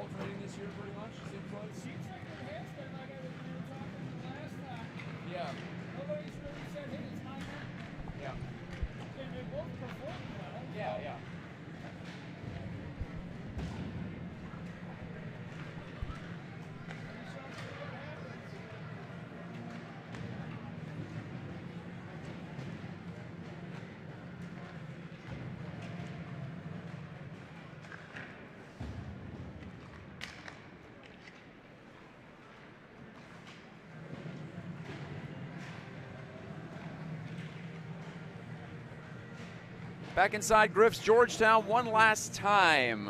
college rating this year, pretty much? Seems like. Seems like it has been, like we were talking last time. Yeah. Nobody's really said, hey, it's not that. Yeah. And they both performed well. Yeah, yeah. We shall see what happens. Back inside Griff's Georgetown one last time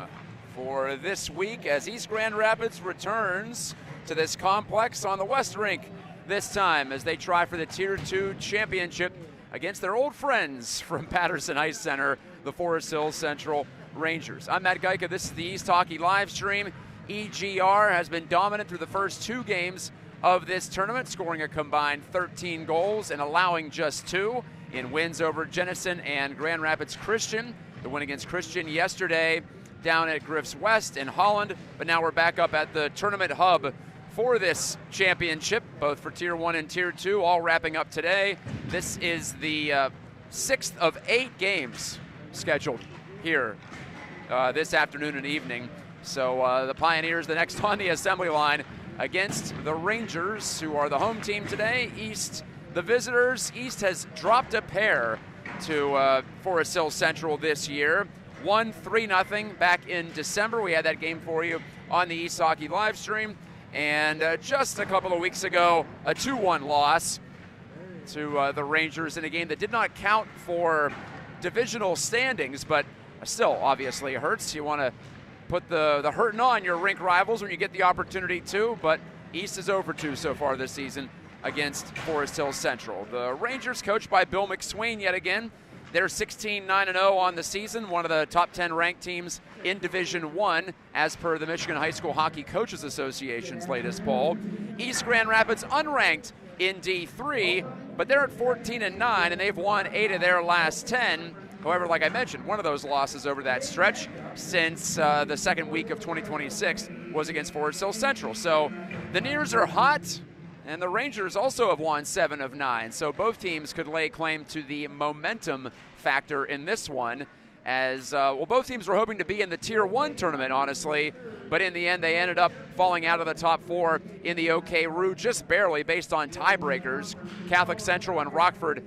for this week as East Grand Rapids returns to this complex on the West Rink this time as they try for the Tier 2 championship against their old friends from Patterson Ice Center, the Forest Hills Central Rangers. I'm Matt Gajtka. This is the East Hockey live stream. EGR has been dominant through the first 2 games of this tournament, scoring a combined 13 goals and allowing just 2 in wins over Jenison and Grand Rapids Christian. The win against Christian yesterday down at Griff's West in Holland, but now we're back up at the tournament hub for this championship, both for Tier 1 and Tier 2, all wrapping up today. This is the 6th of 8 games scheduled here this afternoon and evening. So the Pioneers, the next on the assembly line against the Rangers, who are the home team today. East, the visitors. East has dropped a pair to Forest Hills Central this year. Won 3-0 back in December. We had that game for you on the East Hockey live stream. And just a couple of weeks ago, a 2-1 loss to the Rangers in a game that did not count for divisional standings, but still obviously hurts. You want to put the hurting on your rink rivals when you get the opportunity to, but East is over 2 so far this season against Forest Hills Central. The Rangers, coached by Bill McSween yet again, they're 16-9-0 on the season, one of the top 10 ranked teams in Division 1 as per the Michigan High School Hockey Coaches Association's latest poll. East Grand Rapids unranked in D3, but they're at 14-9 and they've won 8 of their last 10. However, like I mentioned, one of those losses over that stretch since the second week of 2026 was against Forest Hills Central. So the Nears are hot, and the Rangers also have won 7 of 9. So both teams could lay claim to the momentum factor in this one, as both teams were hoping to be in the Tier 1 tournament, honestly, but in the end they ended up falling out of the top 4 in the OK-Roo just barely based on tiebreakers. Catholic Central and Rockford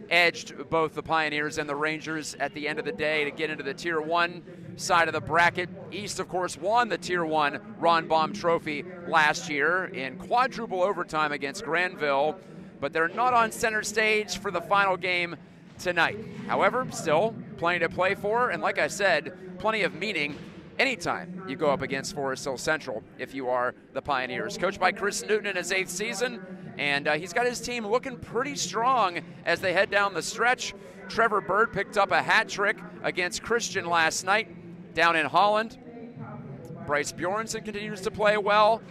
edged both the Pioneers and the Rangers at the end of the day to get into the Tier 1 side of the bracket. East, of course, won the Tier 1 Ron Baum Trophy last year in quadruple overtime against Granville, but they're not on center stage for the final game tonight. However, still plenty to play for, and like I said, plenty of meaning anytime you go up against Forest Hills Central if you are the Pioneers. Coached by Chris Newton in his 8th season, and he's got his team looking pretty strong as they head down the stretch. Trevor Bird picked up a hat trick against Christian last night down in Holland. Bryce Bjornson continues to play well.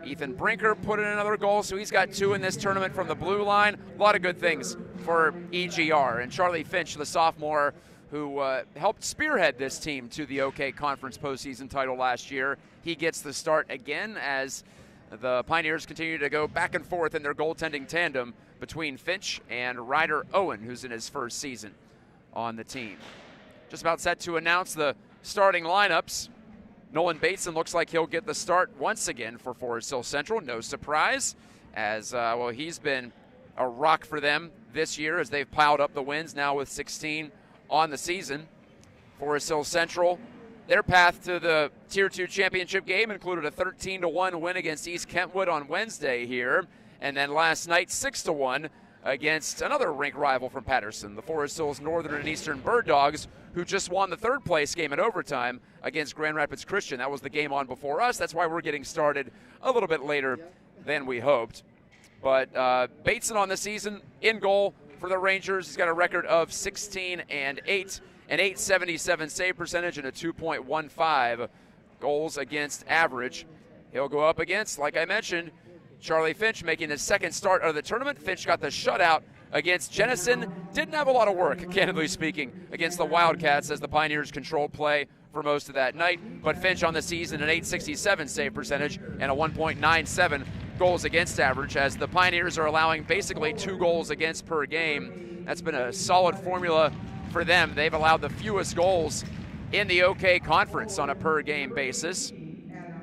Ethan Brinker put in another goal, so he's got 2 in this tournament from the blue line. A lot of good things for EGR. And Charlie Finch, the sophomore, who helped spearhead this team to the OK Conference postseason title last year, he gets the start again as the Pioneers continue to go back and forth in their goaltending tandem between Finch and Ryder Owen, who's in his first season on the team. Just about set to announce the starting lineups. Nolan Bateson looks like he'll get the start once again for Forest Hills Central. No surprise, as he's been a rock for them this year as they've piled up the wins now with 16 on the season. Forest Hills Central, their path to the Tier 2 championship game included a 13-1 win against East Kentwood on Wednesday here, and then last night 6-1 against another rink rival from Patterson, the Forest Hills Northern and Eastern Bird Dogs, who just won the 3rd place game in overtime against Grand Rapids Christian. That was the game on before us. That's why we're getting started a little bit later than we hoped. But Bateson on the season in goal for the Rangers. He's got a record of 16-8, an .877 save percentage, and a 2.15 goals against average. He'll go up against, like I mentioned, Charlie Finch making his 2nd start of the tournament. Finch got the shutout against Jenison. Didn't have a lot of work, candidly speaking, against the Wildcats as the Pioneers controlled play for most of that night. But Finch on the season, an .867 save percentage and a 1.97 goals against average, as the Pioneers are allowing basically 2 goals against per game. That's been a solid formula for them. They've allowed the fewest goals in the OK Conference on a per game basis.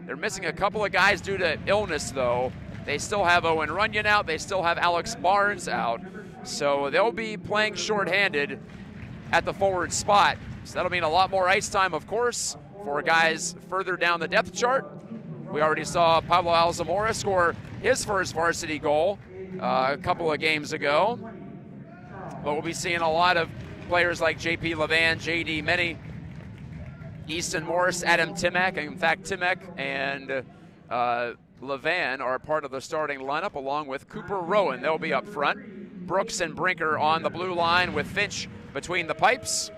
They're missing a couple of guys due to illness, though. They still have Owen Runyon out. They still have Alex Barnes out. So they'll be playing shorthanded at the forward spot. So that'll mean a lot more ice time, of course, for guys further down the depth chart. We already saw Pablo Alzamora score his first varsity goal a couple of games ago. But we'll be seeing a lot of players like J.P. Levan, J.D. Many, Easton Morris, Adam Timek. In fact, Timek and Levan are part of the starting lineup, along with Cooper Rowan. They'll be up front. Brooks and Brinker on the blue line with Finch between the pipes.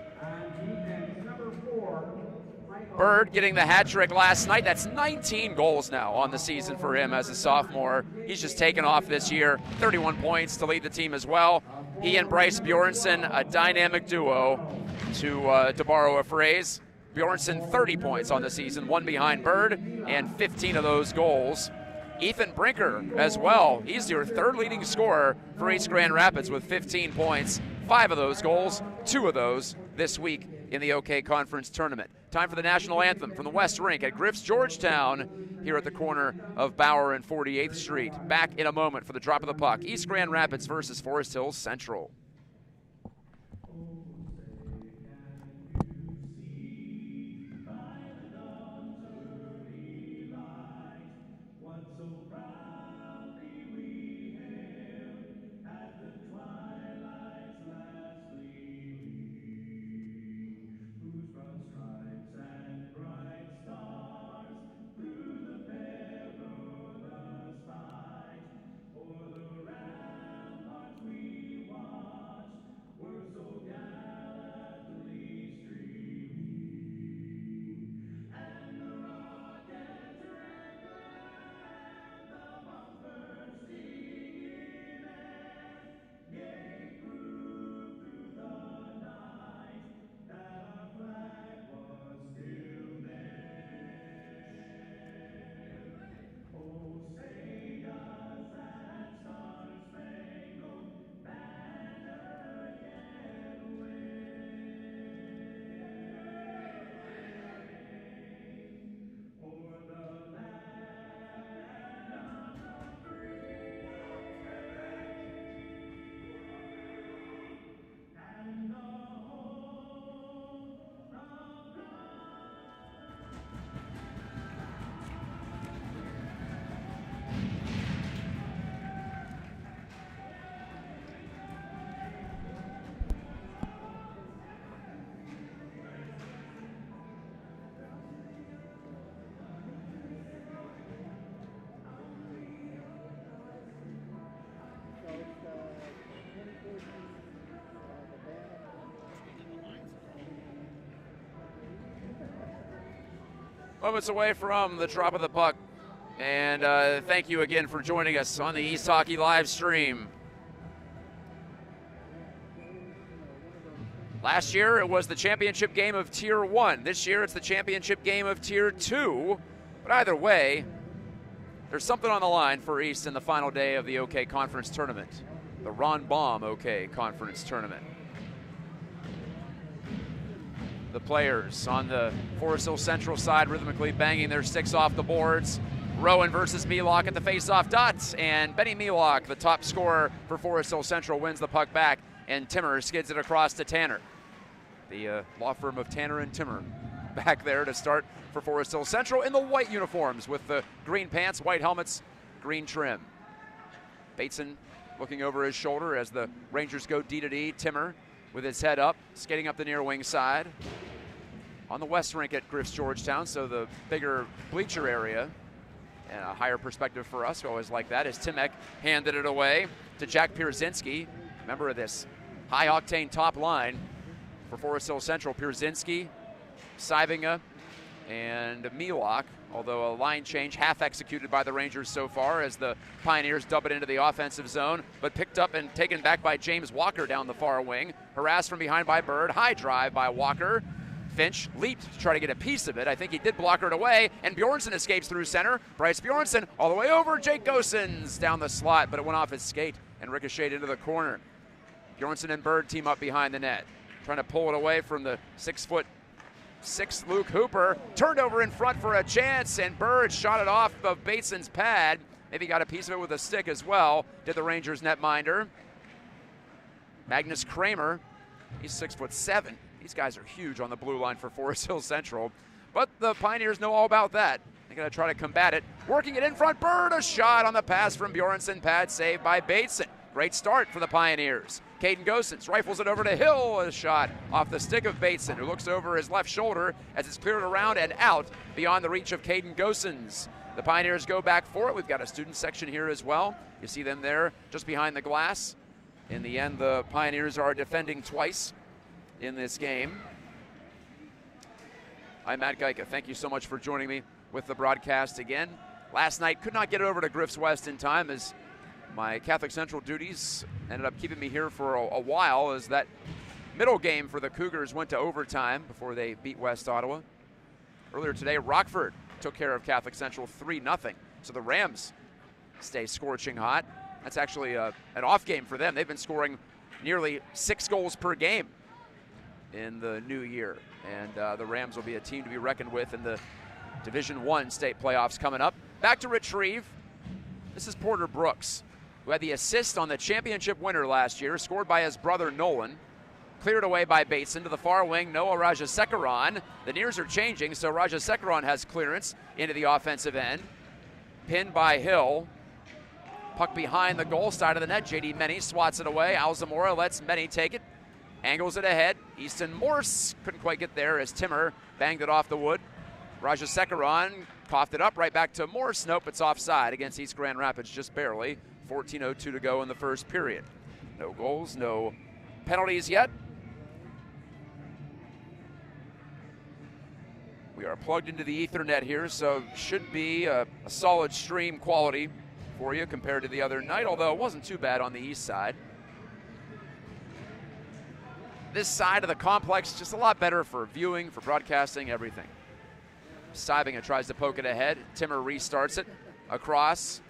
Bird getting the hat trick last night. That's 19 goals now on the season for him as a sophomore. He's just taken off this year. 31 points to lead the team as well. He and Bryce Bjornsson, a dynamic duo, to borrow a phrase. Bjornsson 30 points on the season, 1 behind Bird, and 15 of those goals. Ethan Brinker as well. He's your 3rd leading scorer for East Grand Rapids with 15 points, 5 of those goals, 2 of those this week in the OK Conference Tournament. Time for the national anthem from the West Rink at Griff's Georgetown here at the corner of Bauer and 48th Street. Back in a moment for the drop of the puck. East Grand Rapids versus Forest Hills Central. Moments away from the drop of the puck. And thank you again for joining us on the East Hockey live stream. Last year it was the championship game of Tier 1. This year it's the championship game of Tier 2. But either way, there's something on the line for East in the final day of the OK Conference Tournament. The Ron Baum OK Conference Tournament. The players on the Forest Hill Central side rhythmically banging their sticks off the boards. Rowan versus Melock at the face-off dot, and Benny Melock, the top scorer for Forest Hill Central, wins the puck back, and Timmer skids it across to Tanner. The law firm of Tanner and Timmer back there to start for Forest Hill Central in the white uniforms with the green pants, white helmets, green trim. Bateson looking over his shoulder as the Rangers go D to D. Timmer with his head up, skating up the near wing side. On the West Rink at Griff's Georgetown, so the bigger bleacher area and a higher perspective for us. We always like that as Timek handed it away to Jack Pierzynski. Member of this high-octane top line for Forest Hill Central. Pierzynski, Seivinga, and Melock, although a line change half executed by the Rangers so far as the Pioneers dub it into the offensive zone, but picked up and taken back by James Walker down the far wing. Harassed from behind by Bird. High drive by Walker. Finch leaped to try to get a piece of it. I think he did block it away, and Bjornsson escapes through center. Bryce Bjornsson all the way over. Jake Gosens down the slot, but it went off his skate and ricocheted into the corner. Bjornsson and Bird team up behind the net, trying to pull it away from the 6'6" Luke Hooper. Turned over in front for a chance, and Bird shot it off of Bateson's pad. Maybe got a piece of it with a stick as well, did the Rangers netminder. Magnus Kramer, he's 6'7". These guys are huge on the blue line for Forest Hill Central, but the Pioneers know all about that. They're going to try to combat it. Working it in front, Bird, a shot on the pass from Bjornsson, pad saved by Bateson. Great start for the Pioneers. Caden Gosens rifles it over to Hill, a shot off the stick of Bateson, who looks over his left shoulder as it's cleared around and out beyond the reach of Caden Gosens. The Pioneers go back for it. We've got a student section here as well. You see them there just behind the glass. In the end, the Pioneers are defending twice in this game. I'm Matt Gajtka. Thank you so much for joining me with the broadcast again. Last night, could not get over to Griff's West in time as my Catholic Central duties ended up keeping me here for a while, as that middle game for the Cougars went to overtime before they beat West Ottawa. Earlier today, Rockford took care of Catholic Central 3-0. So the Rams stay scorching hot. That's actually an off game for them. They've been scoring nearly 6 goals per game in the new year. And the Rams will be a team to be reckoned with in the Division I state playoffs coming up. Back to retrieve. This is Porter Brooks, who had the assist on the championship winner last year, scored by his brother Nolan. Cleared away by Bateson to the far wing, Noah Rajasekaran. The nears are changing, so Rajasekaran has clearance into the offensive end. Pinned by Hill. Puck behind the goal side of the net. J.D. Menny swats it away. Alzamora lets Menny take it. Angles it ahead. Easton Morse couldn't quite get there as Timmer banged it off the wood. Rajasekaran coughed it up right back to Morse. Nope, it's offside against East Grand Rapids just barely. 14:02 to go in the first period. No goals, no penalties yet. We are plugged into the Ethernet here, so should be a solid stream quality for you compared to the other night, although it wasn't too bad on the east side. This side of the complex just a lot better for viewing, for broadcasting, everything. Sybinga tries to poke it ahead. Timmer restarts it across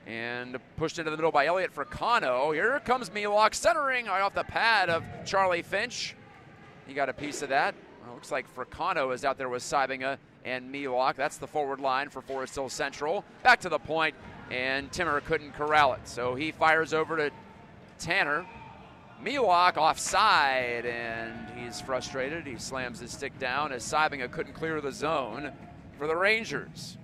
and pushed into the middle by Elliott for Kano. Here comes Milok centering right off the pad of Charlie Finch. He got a piece of that. Well, looks like Fricano is out there with Sybinga and Milok. That's the forward line for Forest Hill Central. Back to the point, and Timmer couldn't corral it. So he fires over to Tanner. Milok offside, and he's frustrated. He slams his stick down as Sybinga couldn't clear the zone for the Rangers.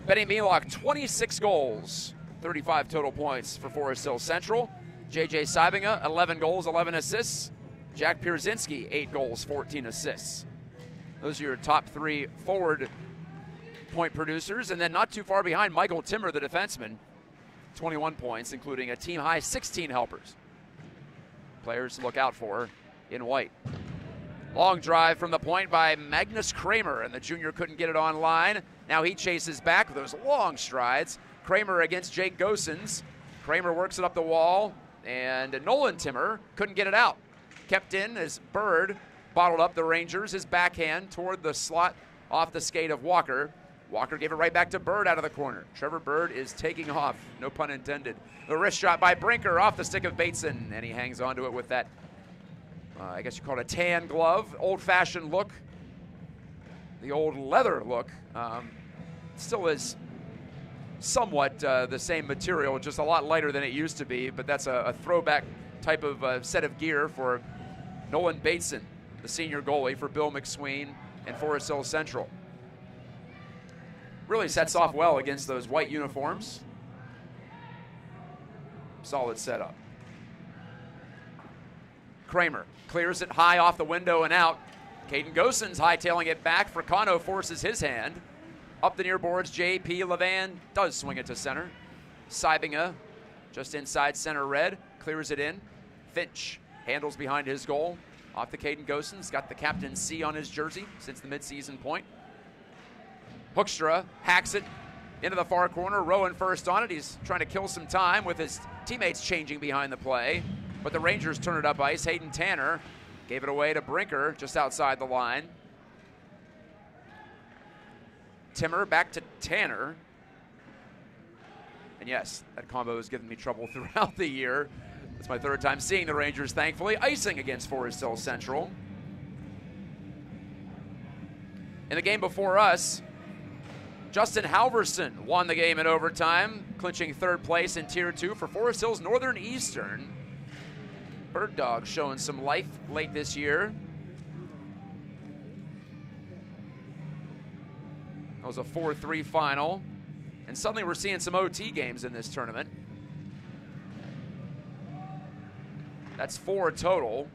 Benny Milok, 26 goals, 35 total points for Forest Hill Central. J.J. Sybinga, 11 goals, 11 assists. Jack Pierzynski, 8 goals, 14 assists. Those are your top 3 forward point producers. And then not too far behind, Michael Timmer, the defenseman, 21 points, including a team-high 16 helpers. Players to look out for in white. Long drive from the point by Magnus Kramer, and the junior couldn't get it on line. Now he chases back with those long strides. Kramer against Jake Gosens. Kramer works it up the wall, and Nolan Timmer couldn't get it out. Kept in as Bird bottled up the Rangers, his backhand toward the slot off the skate of Walker. Walker gave it right back to Bird out of the corner. Trevor Bird is taking off, no pun intended. The wrist shot by Brinker off the stick of Bateson, and he hangs onto it with that, I guess you call it a tan glove, old-fashioned look. The old leather look. Still is somewhat the same material, just a lot lighter than it used to be, but that's a throwback type of set of gear for Nolan Bateson, the senior goalie for Bill McSween and Forest Hill Central. Really sets off well against those white uniforms. Solid setup. Kramer clears it high off the window and out. Caden Gosens hightailing it back. Fricano forces his hand. Up the near boards, J.P. Levan does swing it to center. Sybinga just inside center red, clears it in. Finch handles behind his goal. Off the Caden Gosens, got the captain C on his jersey since the midseason point. Hoekstra hacks it into the far corner. Rowan first on it. He's trying to kill some time with his teammates changing behind the play. but the Rangers turn it up ice. Hayden Tanner gave it away to Brinker just outside the line. Timmer back to Tanner. And yes, that combo has given me trouble throughout the year. It's my third time seeing the Rangers, thankfully. Icing against Forest Hill Central. In the game before us, Justin Halverson won the game in overtime, clinching third place in Tier 2 for Forest Hills Northern Eastern. Bird Dog showing some life late this year. That was a 4-3 final. And suddenly we're seeing some OT games in this tournament. That's 4 total.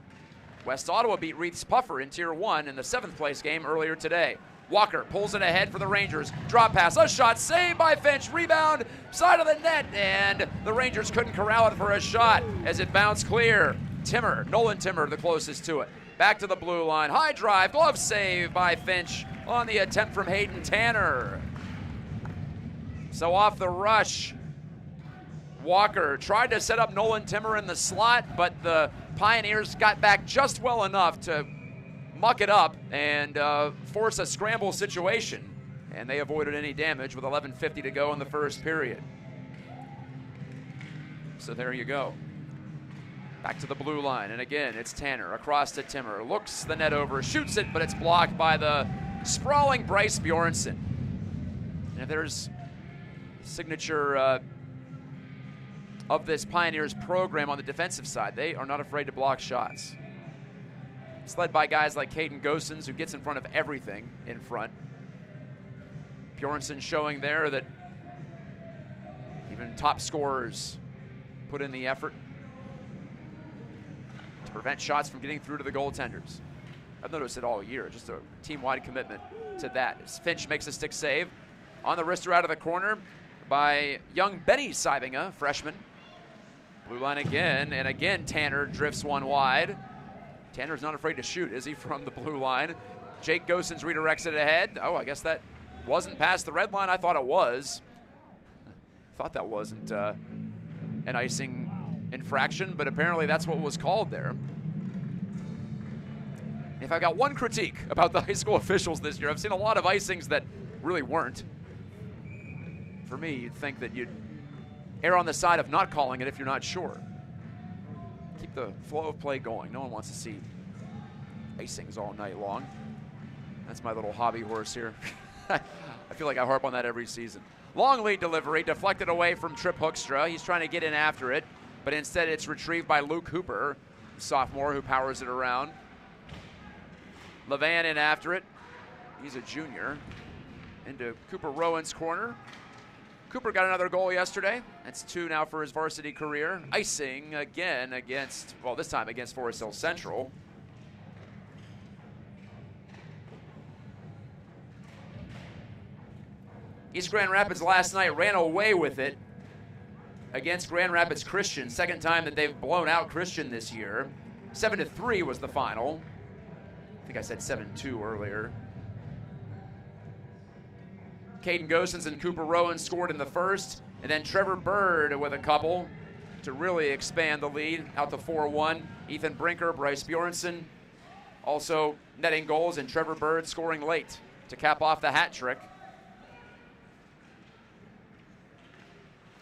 West Ottawa beat Reith's Puffer in Tier 1 in the 7th place game earlier today. Walker pulls it ahead for the Rangers. Drop pass, a shot, saved by Finch. Rebound, side of the net, and the Rangers couldn't corral it for a shot as it bounced clear. Timmer, Nolan Timmer, the closest to it. Back to the blue line, high drive, glove save by Finch on the attempt from Hayden Tanner. So off the rush, Walker tried to set up Nolan Timmer in the slot, but the Pioneers got back just well enough to muck it up and force a scramble situation. And they avoided any damage with 11:50 to go in the first period. So there you go. Back to the blue line, and again, it's Tanner across to Timmer. Looks the net over, shoots it, but it's blocked by the sprawling Bryce Bjornsson. And if there's signature of this Pioneers program on the defensive side, they are not afraid to block shots. It's led by guys like Caden Gosens, who gets in front of everything in front. Bjornsson showing there that even top scorers put in the effort to prevent shots from getting through to the goaltenders. I've noticed it all year, just a team-wide commitment to that. As Finch makes a stick save on the wrister out of the corner by young Benny Seibinger, freshman. Blue line again, and again Tanner drifts one wide. Tanner's not afraid to shoot, is he, from the blue line? Jake Gosens redirects it ahead. Oh, I guess that wasn't past the red line. I thought it was. Thought that wasn't an icing infraction, but apparently that's what was called there. If I got one critique about the high school officials this year, I've seen a lot of icings that really weren't. For me, you'd think that you'd err on the side of not calling it if you're not sure. Keep the flow of play going. No one wants to see icings all night long. That's my little hobby horse here. I feel like I harp on that every season. Long lead delivery, deflected away from Trip Hoekstra. He's trying to get in after it, but instead it's retrieved by Luke Hooper, sophomore, who powers it around. Levan in after it. He's a junior. Into Cooper Rowan's corner. Cooper got another goal yesterday. That's 2 now for his varsity career. Icing again against, well, this time against Forest Hill Central. East Grand Rapids last night ran away with it against Grand Rapids Christian. Second time that they've blown out Christian this year. 7-3 was the final. I think I said 7-2 earlier. Caden Gosens and Cooper Rowan scored in the first, and then Trevor Bird with a couple to really expand the lead out to 4-1. Ethan Brinker, Bryce Bjornsson also netting goals, and Trevor Bird scoring late to cap off the hat trick.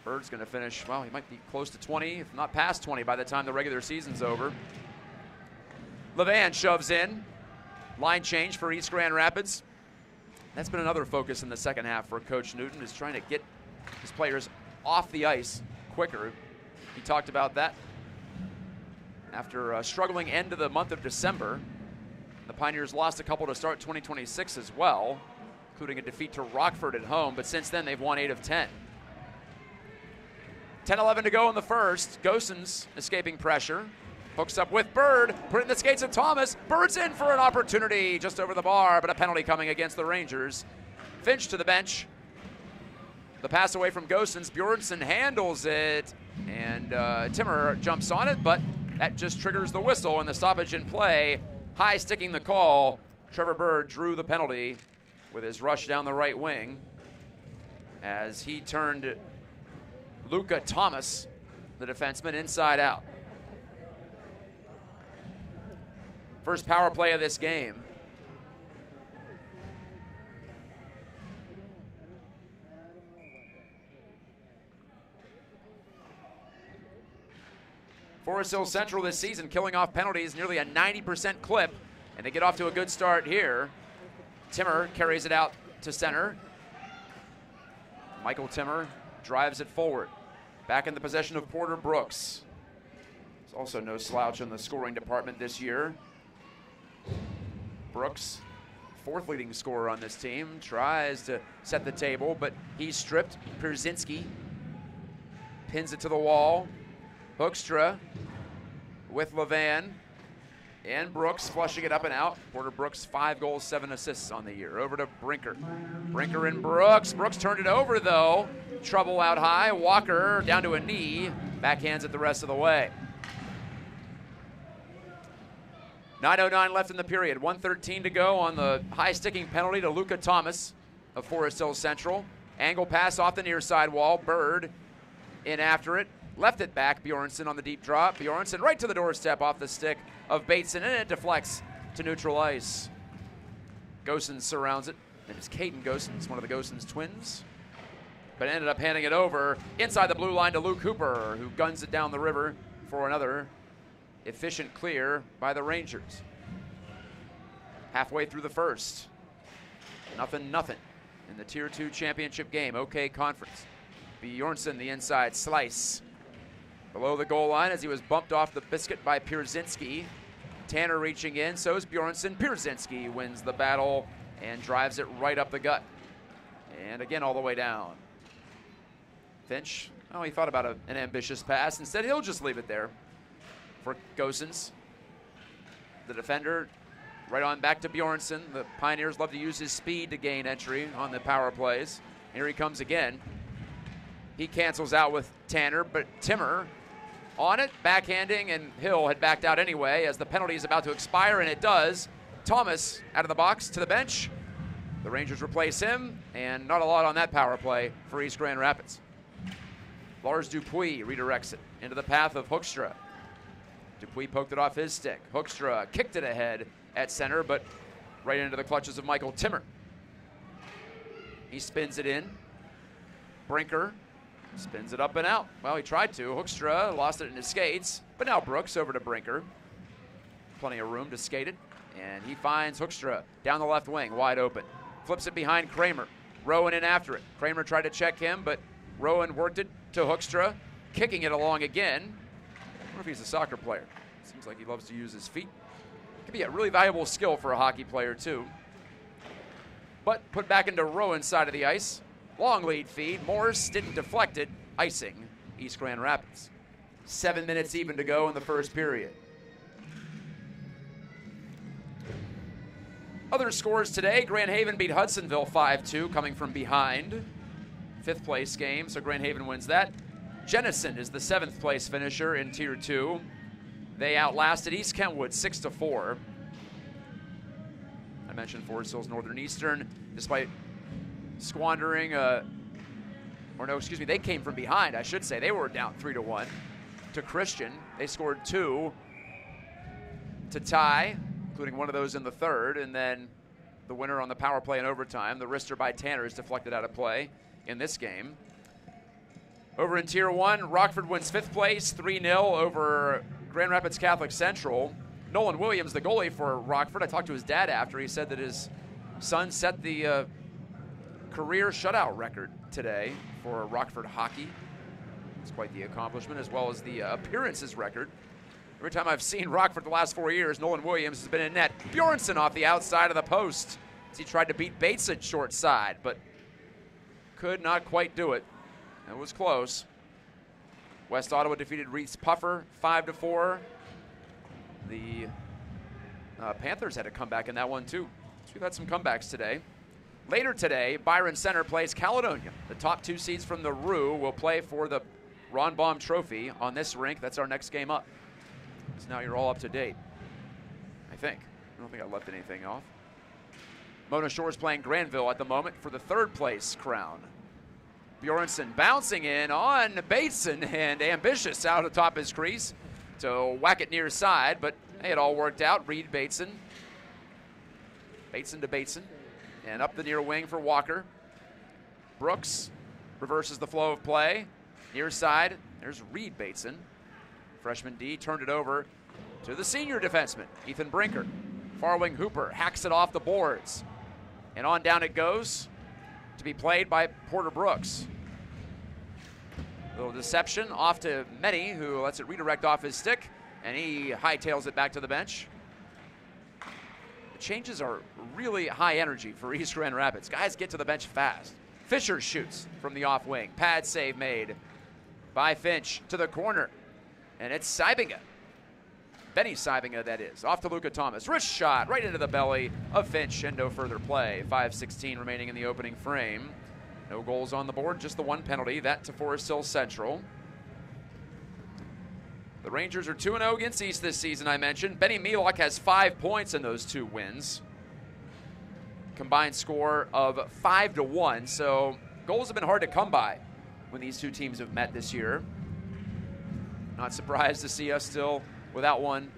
Bird's going to finish, well, he might be close to 20, if not past 20 by the time the regular season's over. Levan shoves in. Line change for East Grand Rapids. That's been another focus in the second half for Coach Newton, is trying to get his players off the ice quicker. He talked about that after a struggling end of the month of December. The Pioneers lost a couple to start 2026 as well, including a defeat to Rockford at home, but since then they've won 8 of 10. 10-11 to go in the first. Gosens escaping pressure. Hooks up with Bird, put it in the skates of Thomas. Bird's in for an opportunity just over the bar, but a penalty coming against the Rangers. Finch to the bench. The pass away from Gosens. Bjornsson handles it, and Timmer jumps on it, but that just triggers the whistle and the stoppage in play. High sticking the call. Trevor Bird drew the penalty with his rush down the right wing as he turned Luca Thomas, the defenseman, inside out. First power play of this game. Forest Hill Central this season killing off penalties nearly a 90% clip, and they get off to a good start here. Timmer carries it out to center. Michael Timmer drives it forward. Back in the possession of Porter Brooks. There's also no slouch in the scoring department this year. Brooks, fourth leading scorer on this team, tries to set the table, but he's stripped. Pierzynski pins it to the wall. Hoekstra with Levan and Brooks flushing it up and out. Porter Brooks, 5 goals, 7 assists on the year. Over to Brinker. Brinker and Brooks. Brooks turned it over though. Trouble out high. Walker down to a knee. Backhands it the rest of the way. 9:09 left in the period. 1:13 to go on the high sticking penalty to Luca Thomas of Forest Hill Central. Angle pass off the near side wall. Bird in after it. Left it back. Bjornsson on the deep drop. Bjornsson right to the doorstep off the stick of Bateson, and it deflects to neutral ice. Gosens surrounds it. And it's Caden Gosens, one of the Gosens twins. But ended up handing it over inside the blue line to Luke Hooper, who guns it down the river for another efficient clear by the Rangers. Halfway through the first. 0-0 in the Tier 2 championship game. OK Conference. Bjornsson, the inside slice. Below the goal line as he was bumped off the biscuit by Pierzynski. Tanner reaching in, so is Bjornsson. Pierzynski wins the battle and drives it right up the gut. And again, all the way down. Finch, oh, he thought about an ambitious pass. Instead, he'll just leave it there for Gosens. The defender right on back to Bjornsson. The Pioneers love to use his speed to gain entry on the power plays. Here he comes again. He cancels out with Tanner, but Timmer on it, backhanding, and Hill had backed out anyway as the penalty is about to expire, and it does. Thomas out of the box to the bench. The Rangers replace him, and not a lot on that power play for East Grand Rapids. Lars Dupuis redirects it into the path of Hoekstra. Dupuis poked it off his stick. Hoekstra kicked it ahead at center, but right into the clutches of Michael Timmer. He spins it in. Brinker spins it up and out. Well, he tried to. Hoekstra lost it in his skates, but now Brooks over to Brinker. Plenty of room to skate it, and he finds Hoekstra down the left wing, wide open. Flips it behind Kramer. Rowan in after it. Kramer tried to check him, but Rowan worked it to Hoekstra, kicking it along again. I wonder if he's a soccer player. Seems like he loves to use his feet. Could be a really valuable skill for a hockey player, too. But put back into Rowan's side of the ice. Long lead feed. Morse didn't deflect it, icing East Grand Rapids. 7 minutes even to go in the first period. Other scores today, Grand Haven beat Hudsonville 5-2, coming from behind. 5th place game, so Grand Haven wins that. Jenison is the 7th place finisher in Tier 2. They outlasted East Kentwood 6-4. I mentioned Forest Hills Northern Eastern, despite squandering, they came from behind, I should say. They were down 3-1 to Christian. They scored 2 to tie, including one of those in the third, and then the winner on the power play in overtime. The wrister by Tanner is deflected out of play in this game. Over in Tier 1, Rockford wins 5th place, 3-0 over Grand Rapids Catholic Central. Nolan Williams, the goalie for Rockford, I talked to his dad after. He said that his son set the career shutout record today for Rockford hockey. It's quite the accomplishment, as well as the appearances record. Every time I've seen Rockford the last 4 years, Nolan Williams has been in net. Bjornsson off the outside of the post as he tried to beat Bateson short side, but could not quite do it. It was close. West Ottawa defeated Reese Puffer 5-4. The Panthers had a comeback in that one too. So we've had some comebacks today. Later today, Byron Center plays Caledonia. The top 2 seeds from the Roo will play for the Ron Baum Trophy on this rink. That's our next game up. So now you're all up to date, I think. I don't think I left anything off. Mona Shore's playing Granville at the moment for the 3rd place crown. Bjornsson bouncing in on Bateson, and ambitious out atop his crease to whack it near side, but Hey, it all worked out. Reed Bateson. Bateson to Bateson. And up the near wing for Walker. Brooks reverses the flow of play. Near side, there's Reed Bateson. Freshman D turned it over to the senior defenseman, Ethan Brinker. Far wing Hooper hacks it off the boards. And on down it goes to be played by Porter Brooks. Little deception off to Meddy, who lets it redirect off his stick, and he hightails it back to the bench. The changes are really high energy for East Grand Rapids. Guys get to the bench fast. Fisher shoots from the off wing. Pad save made by Finch to the corner. And it's Sybinga. Benny Sybinga, that is. Off to Luka Thomas. Wrist shot right into the belly of Finch and no further play. 5:16 remaining in the opening frame. No goals on the board, just the one penalty. That to Forest Hill Central. The Rangers are 2-0 against East this season, I mentioned. Benny Milok has 5 points in those 2 wins. Combined score of 5-1, so goals have been hard to come by when these two teams have met this year. Not surprised to see us still without one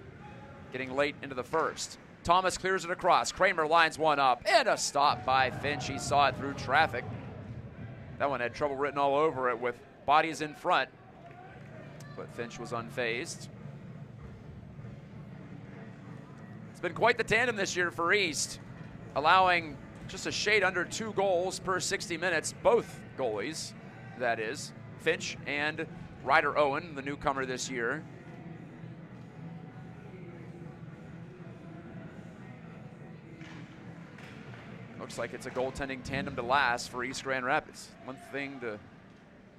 getting late into the first. Thomas clears it across. Kramer lines one up, and a stop by Finch. He saw it through traffic. That one had trouble written all over it with bodies in front, but Finch was unfazed. It's been quite the tandem this year for East, allowing just a shade under 2 goals per 60 minutes, both goalies, that is, Finch and Ryder Owen, the newcomer this year. Looks like it's a goaltending tandem to last for East Grand Rapids. One thing to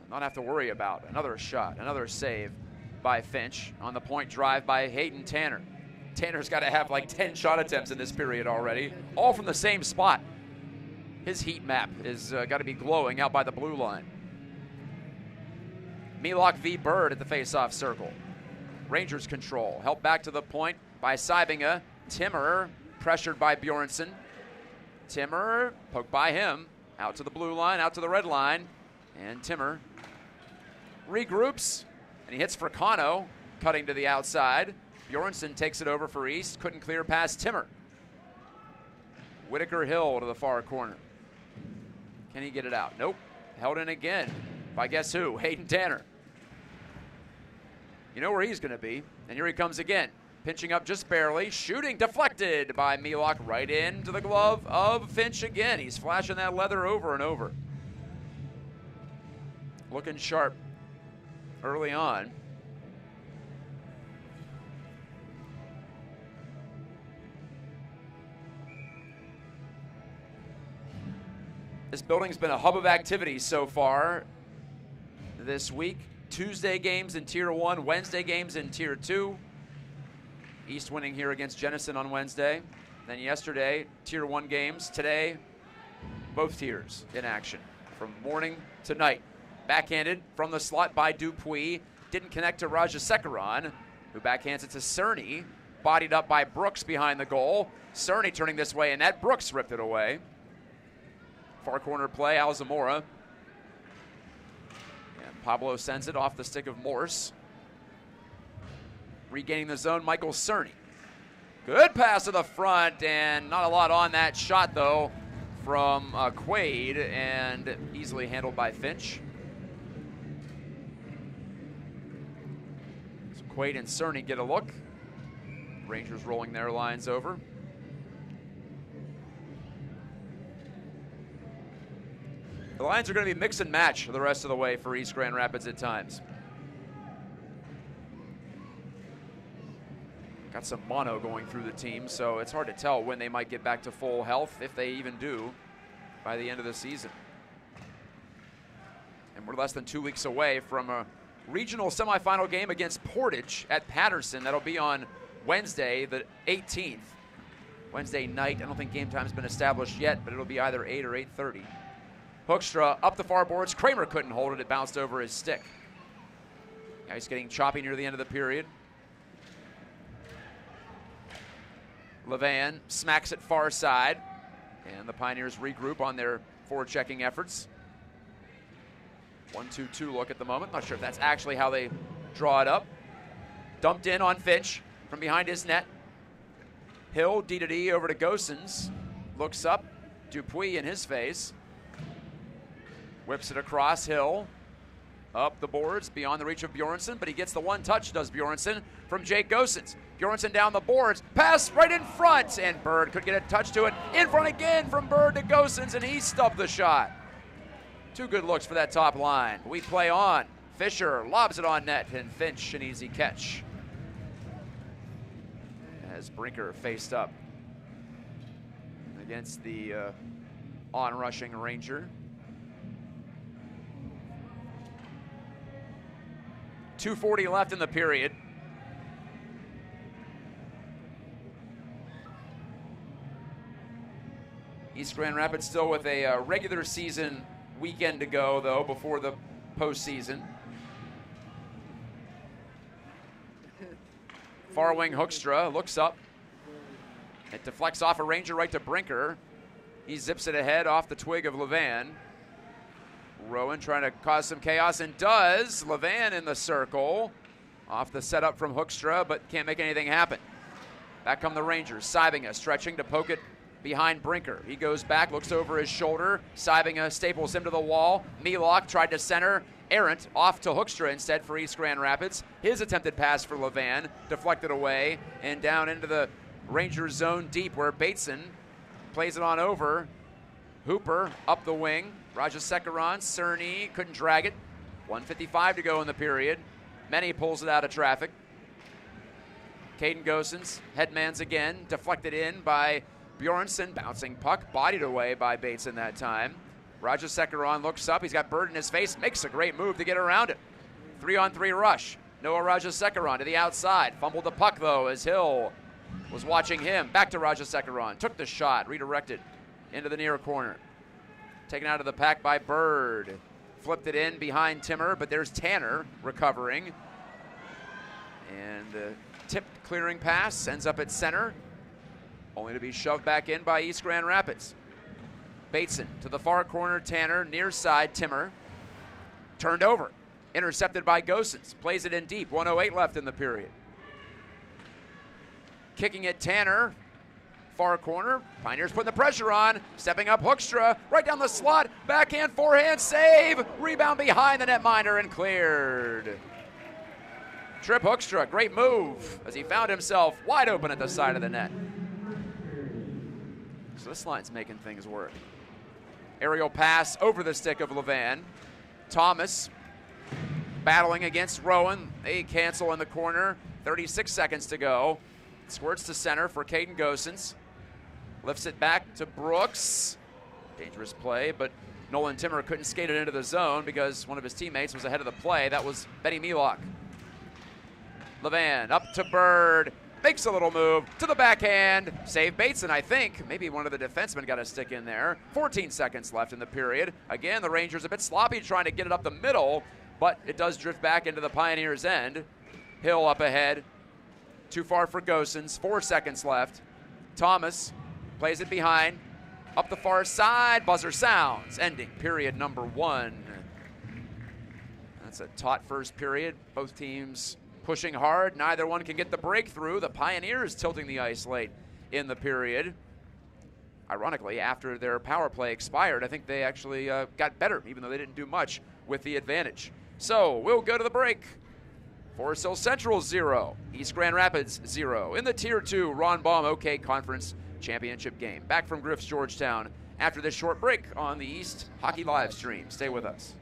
not have to worry about. Another shot, another save by Finch on the point drive by Hayden Tanner. Tanner's got to have like 10 shot attempts in this period already, all from the same spot. His heat map is got to be glowing out by the blue line. Milok v. Bird at the face-off circle. Rangers control. Helped back to the point by Sybinga. Timmer pressured by Bjornsson. Timmer poked by him. Out to the blue line, out to the red line. And Timmer regroups. And he hits Fricano, cutting to the outside. Bjornsson takes it over for East. Couldn't clear past Timmer. Whitaker Hill to the far corner. Can he get it out? Nope. Held in again by guess who? Hayden Tanner. You know where he's going to be. And here he comes again. Pinching up just barely. Shooting deflected by Milok right into the glove of Finch again. He's flashing that leather over and over. Looking sharp early on. This building's been a hub of activity so far this week. Tuesday games in Tier 1, Wednesday games in Tier 2. East winning here against Jenison on Wednesday. Then yesterday, Tier 1 games. Today, both tiers in action from morning to night. Backhanded from the slot by Dupuis. Didn't connect to Rajasekaran, who backhands it to Cerny. Bodied up by Brooks behind the goal. Cerny turning this way, and that Brooks ripped it away. Far corner play, Alzamora. And Pablo sends it off the stick of Morse. Regaining the zone, Michael Cerny. Good pass to the front, and not a lot on that shot, though, from Quaid, and easily handled by Finch. So Quaid and Cerny get a look. Rangers rolling their lines over. The lines are going to be mix and match the rest of the way for East Grand Rapids at times. Got some mono going through the team, so it's hard to tell when they might get back to full health, if they even do, by the end of the season. And we're less than 2 weeks away from a regional semifinal game against Portage at Patterson. That'll be on Wednesday, the 18th. Wednesday night. I don't think game time's been established yet, but it'll be either 8 or 8:30. Hoekstra up the far boards. Kramer couldn't hold it. It bounced over his stick. Now he's getting choppy near the end of the period. Levan smacks it far side. And the Pioneers regroup on their forward-checking efforts. 1-2-2 look at the moment. Not sure if that's actually how they draw it up. Dumped in on Finch from behind his net. Hill, D to D over to Gosens. Looks up, Dupuis in his face. Whips it across, Hill. Up the boards, beyond the reach of Bjornsson, but he gets the one touch, does Bjornsson, from Jake Gosens. Bjornsson down the boards, pass right in front, and Bird could get a touch to it. In front again from Bird to Gosens, and he stubbed the shot. Two good looks for that top line. We play on. Fisher lobs it on net, and Finch an easy catch. As Brinker faced up against the on-rushing Ranger. 2:40 left in the period. East Grand Rapids still with a regular season weekend to go, though, before the postseason. Far wing Hoekstra looks up. It deflects off a Ranger right to Brinker. He zips it ahead off the twig of Levan. Rowan trying to cause some chaos, and does. Levan in the circle. Off the setup from Hoekstra, but can't make anything happen. Back come the Rangers. Sybinga stretching to poke it behind Brinker. He goes back, looks over his shoulder. Sybinga staples him to the wall. Milok tried to center. Errant off to Hoekstra instead for East Grand Rapids. His attempted pass for Levan deflected away and down into the Rangers zone deep where Bateson plays it on over. Hooper up the wing. Rajasekaran, Cerny couldn't drag it. 1:55 to go in the period. Many pulls it out of traffic. Caden Gosens, headmans again, deflected in by Bjornsson, bouncing puck, bodied away by Bateson that time. Rajasekaran looks up, he's got Bird in his face, makes a great move to get around it. 3-on-3 rush. Noah Rajasekaran to the outside. Fumbled the puck though as Hill was watching him. Back to Rajasekaran, took the shot, redirected into the near corner. Taken out of the pack by Bird. Flipped it in behind Timmer, but there's Tanner recovering. And the tipped clearing pass ends up at center, only to be shoved back in by East Grand Rapids. Bateson to the far corner, Tanner, near side, Timmer. Turned over, intercepted by Gosens. Plays it in deep, 1:08 left in the period. Kicking it, Tanner. Far corner, Pioneers putting the pressure on, stepping up Hoekstra, right down the slot, backhand, forehand, save, rebound behind the netminder and cleared. Trip Hoekstra, great move as he found himself wide open at the side of the net. So this line's making things work. Aerial pass over the stick of Levan. Thomas battling against Rowan. They cancel in the corner, 36 seconds to go. Squirts to center for Caden Gosens. Lifts it back to Brooks. Dangerous play, but Nolan Timmer couldn't skate it into the zone because one of his teammates was ahead of the play. That was Benny Milok. Levan up to Bird. Makes a little move to the backhand. Save Bateson, I think. Maybe one of the defensemen got a stick in there. 14 seconds left in the period. Again, the Rangers a bit sloppy trying to get it up the middle, but it does drift back into the Pioneers' end. Hill up ahead. Too far for Gosens. 4 seconds left. Thomas plays it behind. Up the far side. Buzzer sounds. Ending period number 1. That's a taut first period. Both teams pushing hard. Neither one can get the breakthrough. The Pioneers tilting the ice late in the period. Ironically, after their power play expired, I think they actually got better, even though they didn't do much with the advantage. So we'll go to the break. Forest Hill Central 0, East Grand Rapids 0 in the Tier 2 Ron Baum OK Conference Championship game. Back from Griff's Georgetown after this short break on the East Hockey Live stream. Stay with us.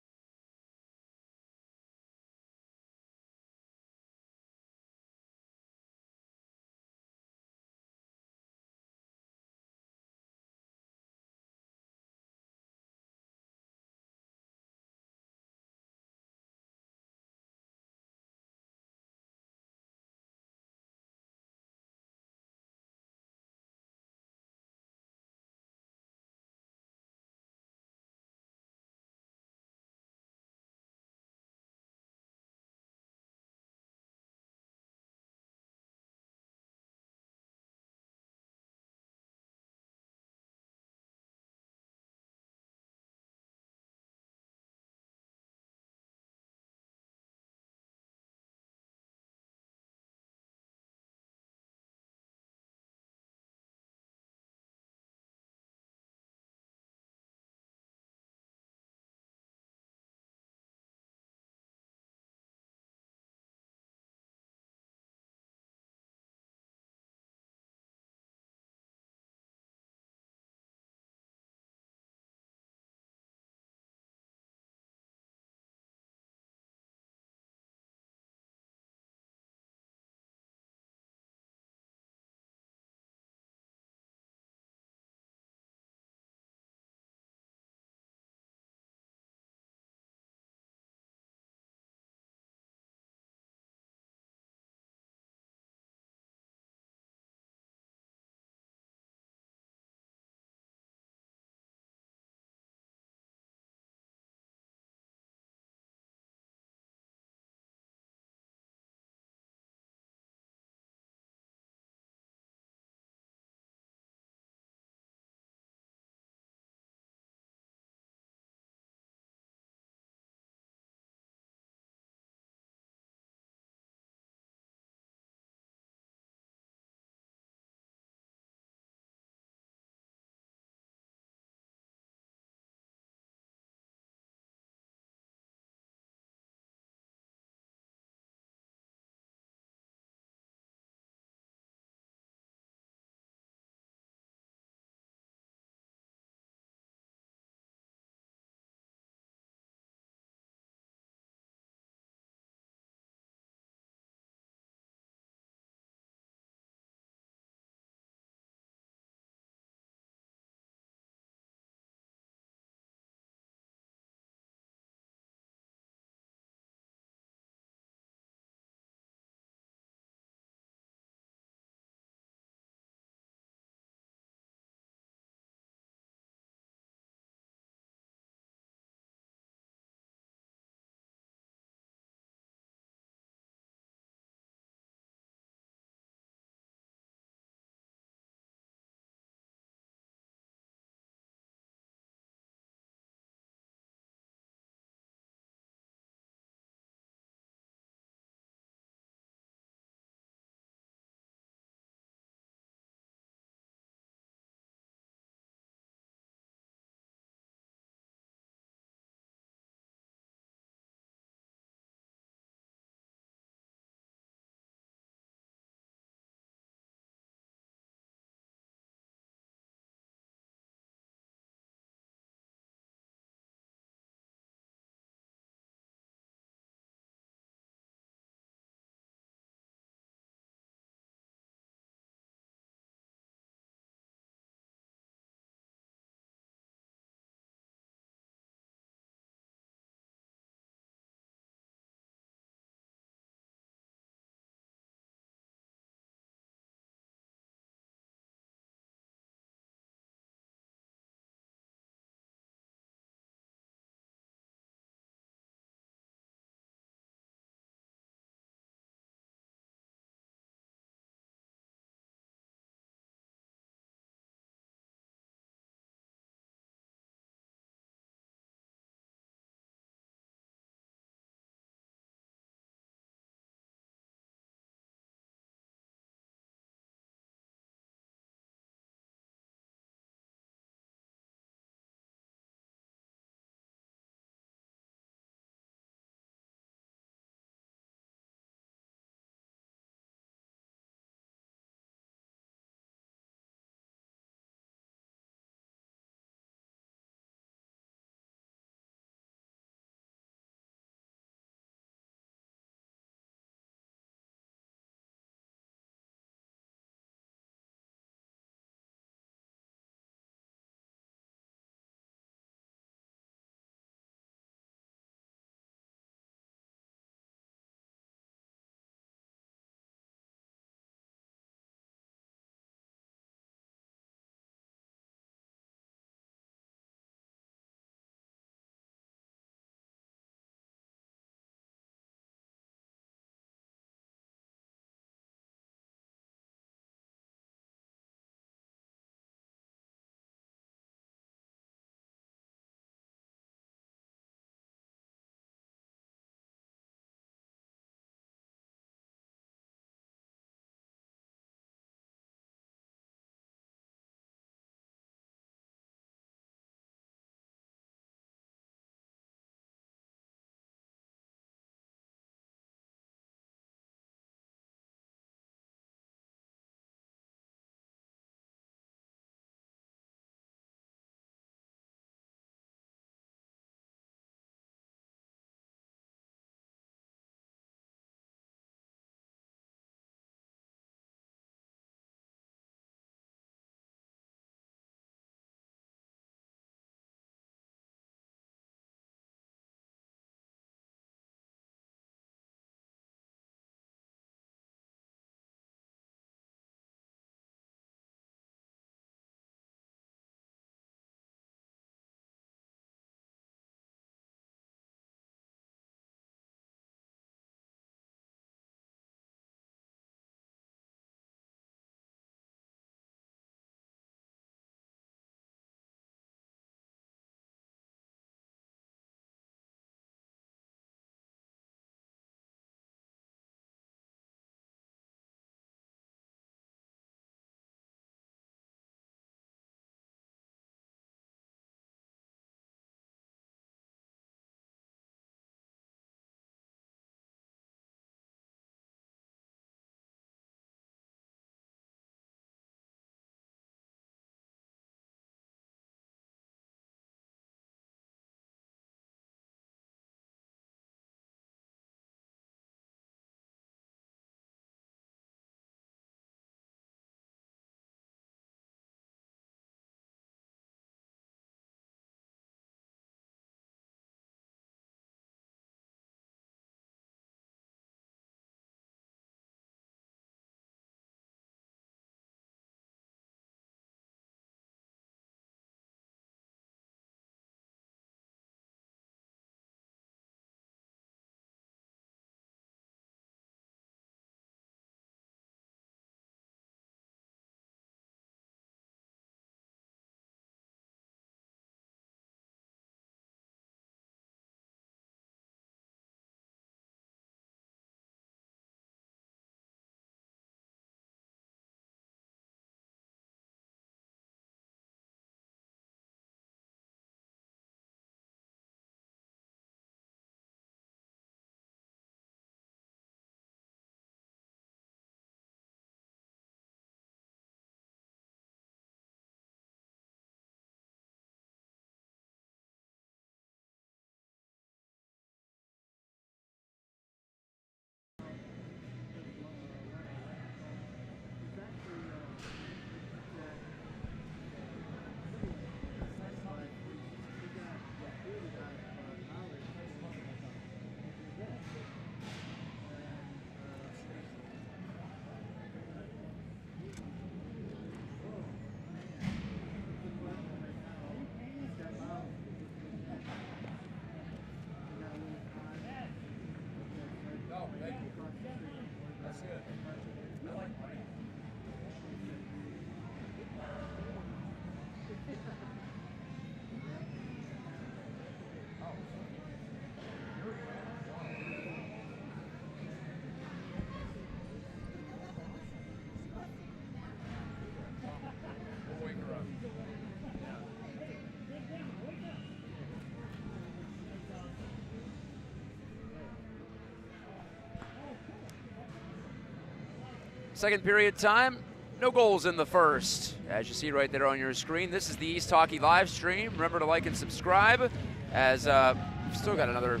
Second period time, no goals in the first. As you see right there on your screen, this is the East Hockey live stream. Remember to like and subscribe, as we've still got another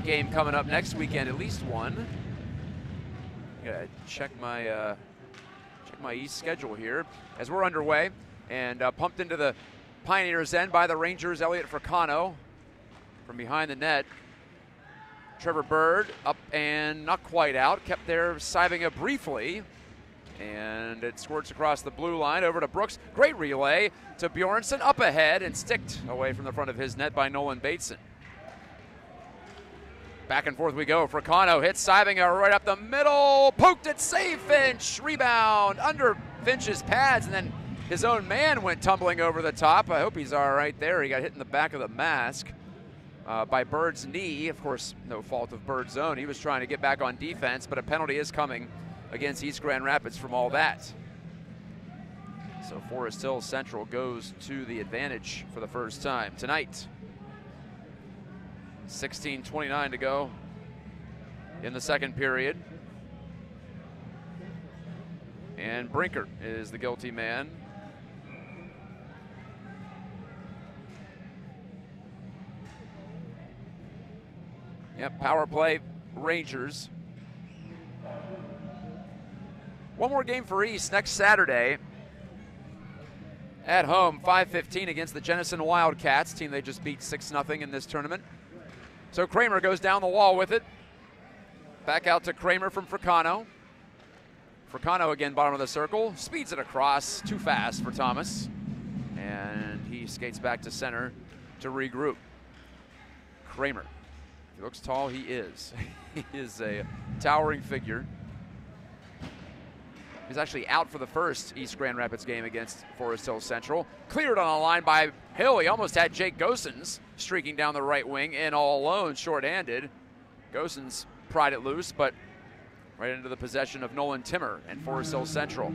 game coming up next weekend, at least one. Gotta check my East schedule here as we're underway, and pumped into the Pioneers' end by the Rangers' Elliot Fricano from behind the net. Trevor Bird up and not quite out, kept there Sybinga briefly. And it squirts across the blue line over to Brooks. Great relay to Bjornsson, up ahead and sticked away from the front of his net by Nolan Bateson. Back and forth we go. Fricano hits Sybinga right up the middle. Poked it, save Finch. Rebound under Finch's pads, and then his own man went tumbling over the top. I hope he's all right there. He got hit in the back of the mask by Bird's knee. Of course, no fault of Bird's own. He was trying to get back on defense, but a penalty is coming against East Grand Rapids from all that. So Forest Hill Central goes to the advantage for the first time tonight. 16:29 to go in the second period. And Brinker is the guilty man. Yep, power play, Rangers. One more game for East next Saturday. At home, 5:15 against the Jenison Wildcats, team they just beat 6-0 in this tournament. So Kramer goes down the wall with it. Back out to Kramer from Fricano. Fricano again, bottom of the circle. Speeds it across, too fast for Thomas. And he skates back to center to regroup. Kramer. He looks tall, he is. He is a towering figure. He's actually out for the first East Grand Rapids game against Forest Hill Central. Cleared on a line by Hill. He almost had Jake Gosens streaking down the right wing in all alone, shorthanded. Gosens pried it loose, but right into the possession of Nolan Timmer and Forest Hill Central.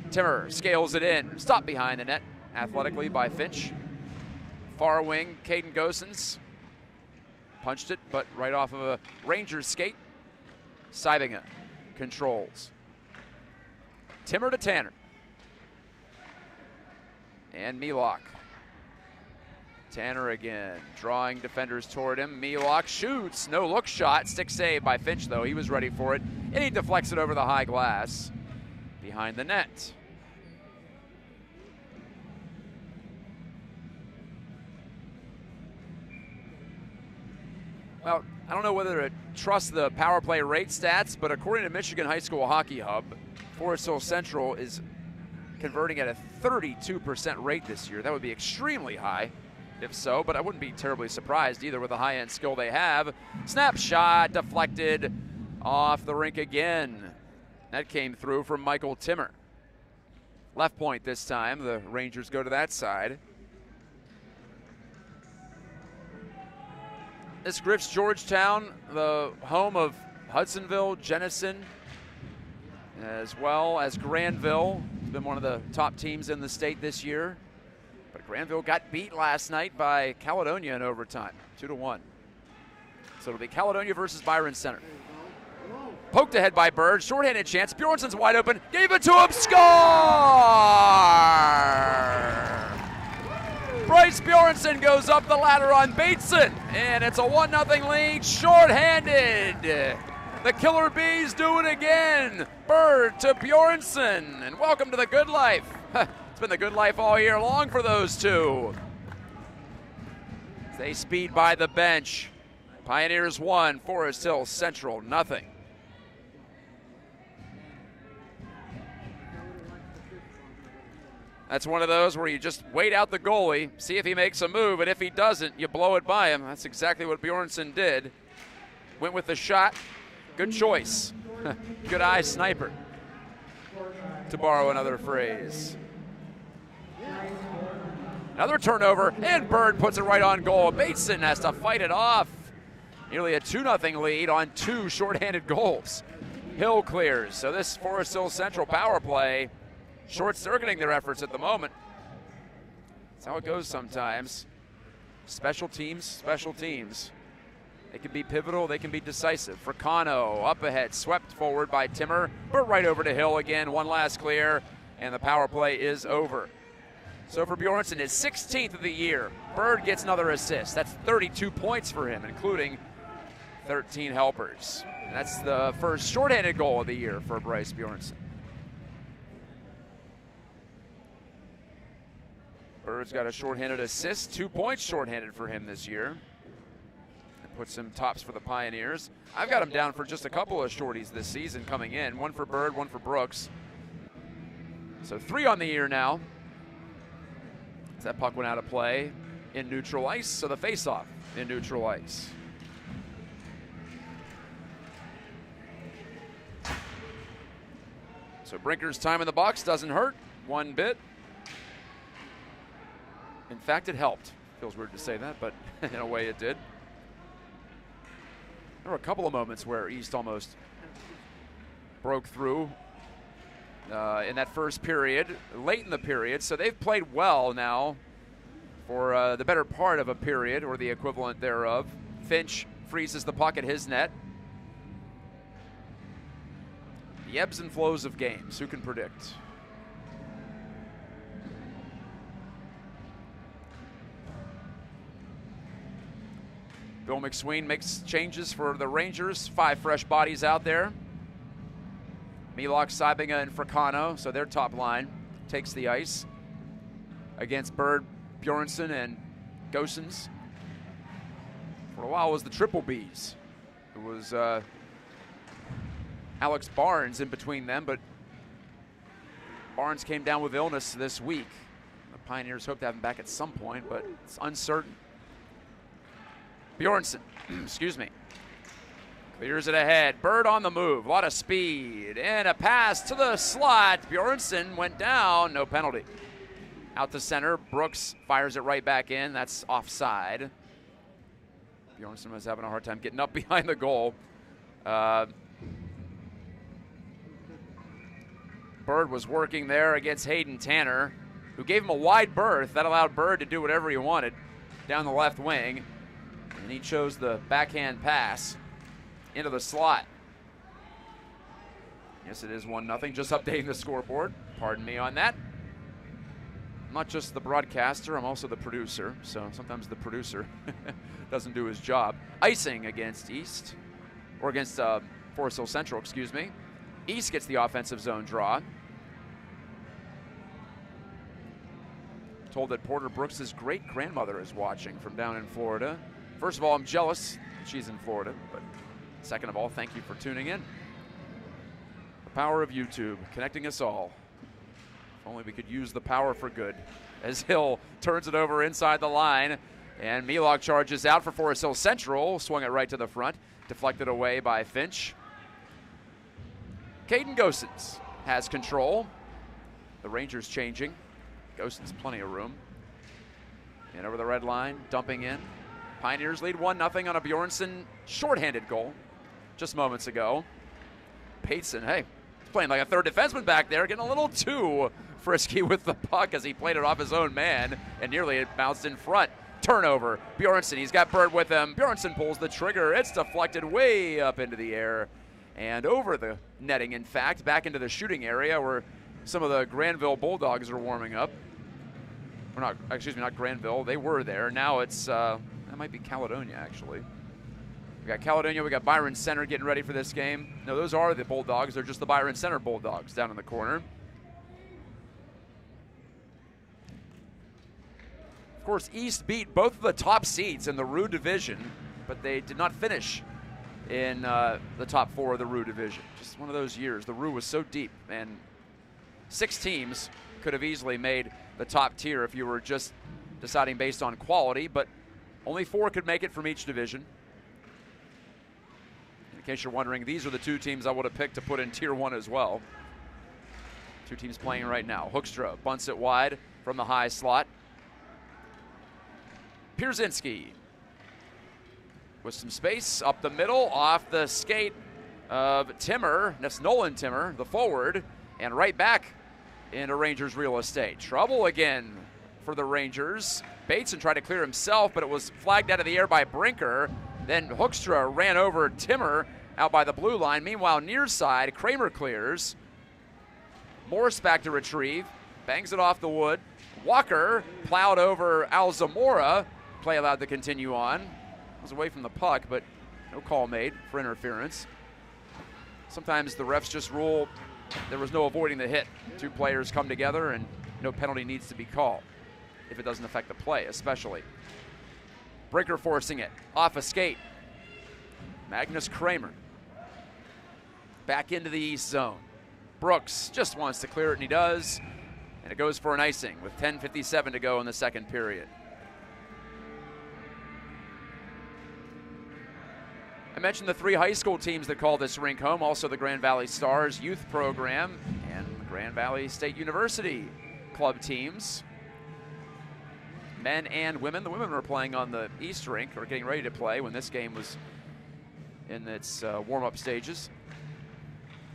Timmer scales it in, stopped behind the net athletically by Finch. Far wing, Caden Gosens punched it, but right off of a Rangers skate. Sybinga controls. Timmer to Tanner. And Milok. Tanner again, drawing defenders toward him. Milok shoots, no look shot. Stick save by Finch though, he was ready for it. And he deflects it over the high glass behind the net. Well, I don't know whether to trust the power play rate stats, but according to Michigan High School Hockey Hub, Forest Hill Central is converting at a 32% rate this year. That would be extremely high if so, but I wouldn't be terribly surprised either with the high-end skill they have. Snapshot deflected off the rink again. That came through from Michael Timmer. Left point this time. The Rangers go to that side. This Griff's Georgetown, the home of Hudsonville, Jenison, as well as Granville. It's been one of the top teams in the state this year. But Granville got beat last night by Caledonia in overtime, 2-1. So it'll be Caledonia versus Byron Center. Poked ahead by Bird, shorthanded chance. Bjornsson's wide open, gave it to him, score! Bryce Bjornsson goes up the ladder on Bateson, and it's a 1-0 lead, shorthanded. The Killer Bees do it again. Bird to Bjornsson, and welcome to the good life. It's been the good life all year long for those two. They speed by the bench. Pioneers 1, Forest Hill Central 0. That's one of those where you just wait out the goalie, see if he makes a move, and if he doesn't, you blow it by him. That's exactly what Bjornsson did. Went with the shot. Good choice. Good eye sniper, to borrow another phrase. Another turnover, and Bird puts it right on goal. Bateson has to fight it off. Nearly a 2-0 lead on 2 shorthanded goals. Hill clears, so this Forest Hill Central power play short-circuiting their efforts at the moment. That's how it goes sometimes. Special teams, special teams. They can be pivotal, they can be decisive. Fricano up ahead, swept forward by Timmer, but right over to Hill again. One last clear, and the power play is over. So for Bjornsson, his 16th of the year. Bird gets another assist. That's 32 points for him, including 13 helpers. And that's the first shorthanded goal of the year for Bryce Bjornsson. Bird's got a shorthanded assist, 2 points shorthanded for him this year. That puts him tops for the Pioneers. I've got him down for just a couple of shorties this season coming in. One for Bird, one for Brooks. So 3 on the year now. That puck went out of play in neutral ice, so the face-off in neutral ice. So Brinker's time in the box doesn't hurt one bit. In fact, it helped. Feels weird to say that, but in a way it did. There were a couple of moments where East almost broke through in that first period, late in the period. So they've played well now for the better part of a period, or the equivalent thereof. Finch freezes the puck at his net. The ebbs and flows of games, who can predict? Bill McSween makes changes for the Rangers. 5 fresh bodies out there. Milok, Seibinger, and Fricano, so their top line takes the ice against Bird, Bjornsson, and Gosens. For a while it was the Triple Bs. It was Alex Barnes in between them, but Barnes came down with illness this week. The Pioneers hope to have him back at some point, but it's uncertain. Bjornsson, excuse me, clears it ahead. Bird on the move, a lot of speed, and a pass to the slot. Bjornsson went down, no penalty. Out to center, Brooks fires it right back in. That's offside. Bjornsson was having a hard time getting up behind the goal. Bird was working there against Hayden Tanner, who gave him a wide berth. That allowed Bird to do whatever he wanted down the left wing. And he chose the backhand pass into the slot. Yes, it is 1-0. Just updating the scoreboard. Pardon me on that. I'm not just the broadcaster, I'm also the producer. So sometimes the producer doesn't do his job. Icing against East, or against Forest Hill Central, excuse me. East gets the offensive zone draw. Told that Porter Brooks' great-grandmother is watching from down in Florida. First of all, I'm jealous she's in Florida, but second of all, thank you for tuning in. The power of YouTube, connecting us all. If only we could use the power for good. As Hill turns it over inside the line, and Milok charges out for Forest Hill Central, swung it right to the front, deflected away by Finch. Caden Gosens has control. The Rangers changing. Gosens plenty of room. And over the red line, dumping in. Pioneers lead 1-0 on a Bjornsson shorthanded goal just moments ago. Pateson, hey, he's playing like a third defenseman back there, getting a little too frisky with the puck as he played it off his own man, and nearly it bounced in front. Turnover, Bjornsson, he's got Bird with him. Bjornsson pulls the trigger. It's deflected way up into the air and over the netting, in fact, back into the shooting area where some of the Granville Bulldogs are warming up. Or not, excuse me, not Granville. They were there. Now it's, that might be Caledonia, actually. We got Caledonia, we got Byron Center getting ready for this game. No, those are the Bulldogs. They're just the Byron Center Bulldogs down in the corner. Of course, East beat both of the top seeds in the Rue Division, but they did not finish in the top 4 of the Rue Division. Just one of those years. The Rue was so deep, and 6 teams could have easily made the top tier if you were just deciding based on quality, but only 4 could make it from each division. In case you're wondering, these are the two teams I would have picked to put in Tier 1 as well. Two teams playing right now. Hoekstra bunts it wide from the high slot. Pierzynski with some space up the middle, off the skate of Timmer. That's Nolan Timmer, the forward, and right back into Rangers real estate. Trouble again for the Rangers. Bateson tried to clear himself, but it was flagged out of the air by Brinker. Then Hoekstra ran over Timmer out by the blue line. Meanwhile, near side, Kramer clears. Morse back to retrieve, bangs it off the wood. Walker plowed over Alzamora. Play allowed to continue on. Was away from the puck, but no call made for interference. Sometimes the refs just rule there was no avoiding the hit. Two players come together and no penalty needs to be called if it doesn't affect the play, especially. Brinker forcing it off a skate. Magnus Kramer back into the east zone. Brooks just wants to clear it, and he does. And it goes for an icing with 10:57 to go in the second period. I mentioned the three high school teams that call this rink home, also the Grand Valley Stars youth program and the Grand Valley State University club teams. Men and women. The women were playing on the east rink, or getting ready to play when this game was in its warm-up stages.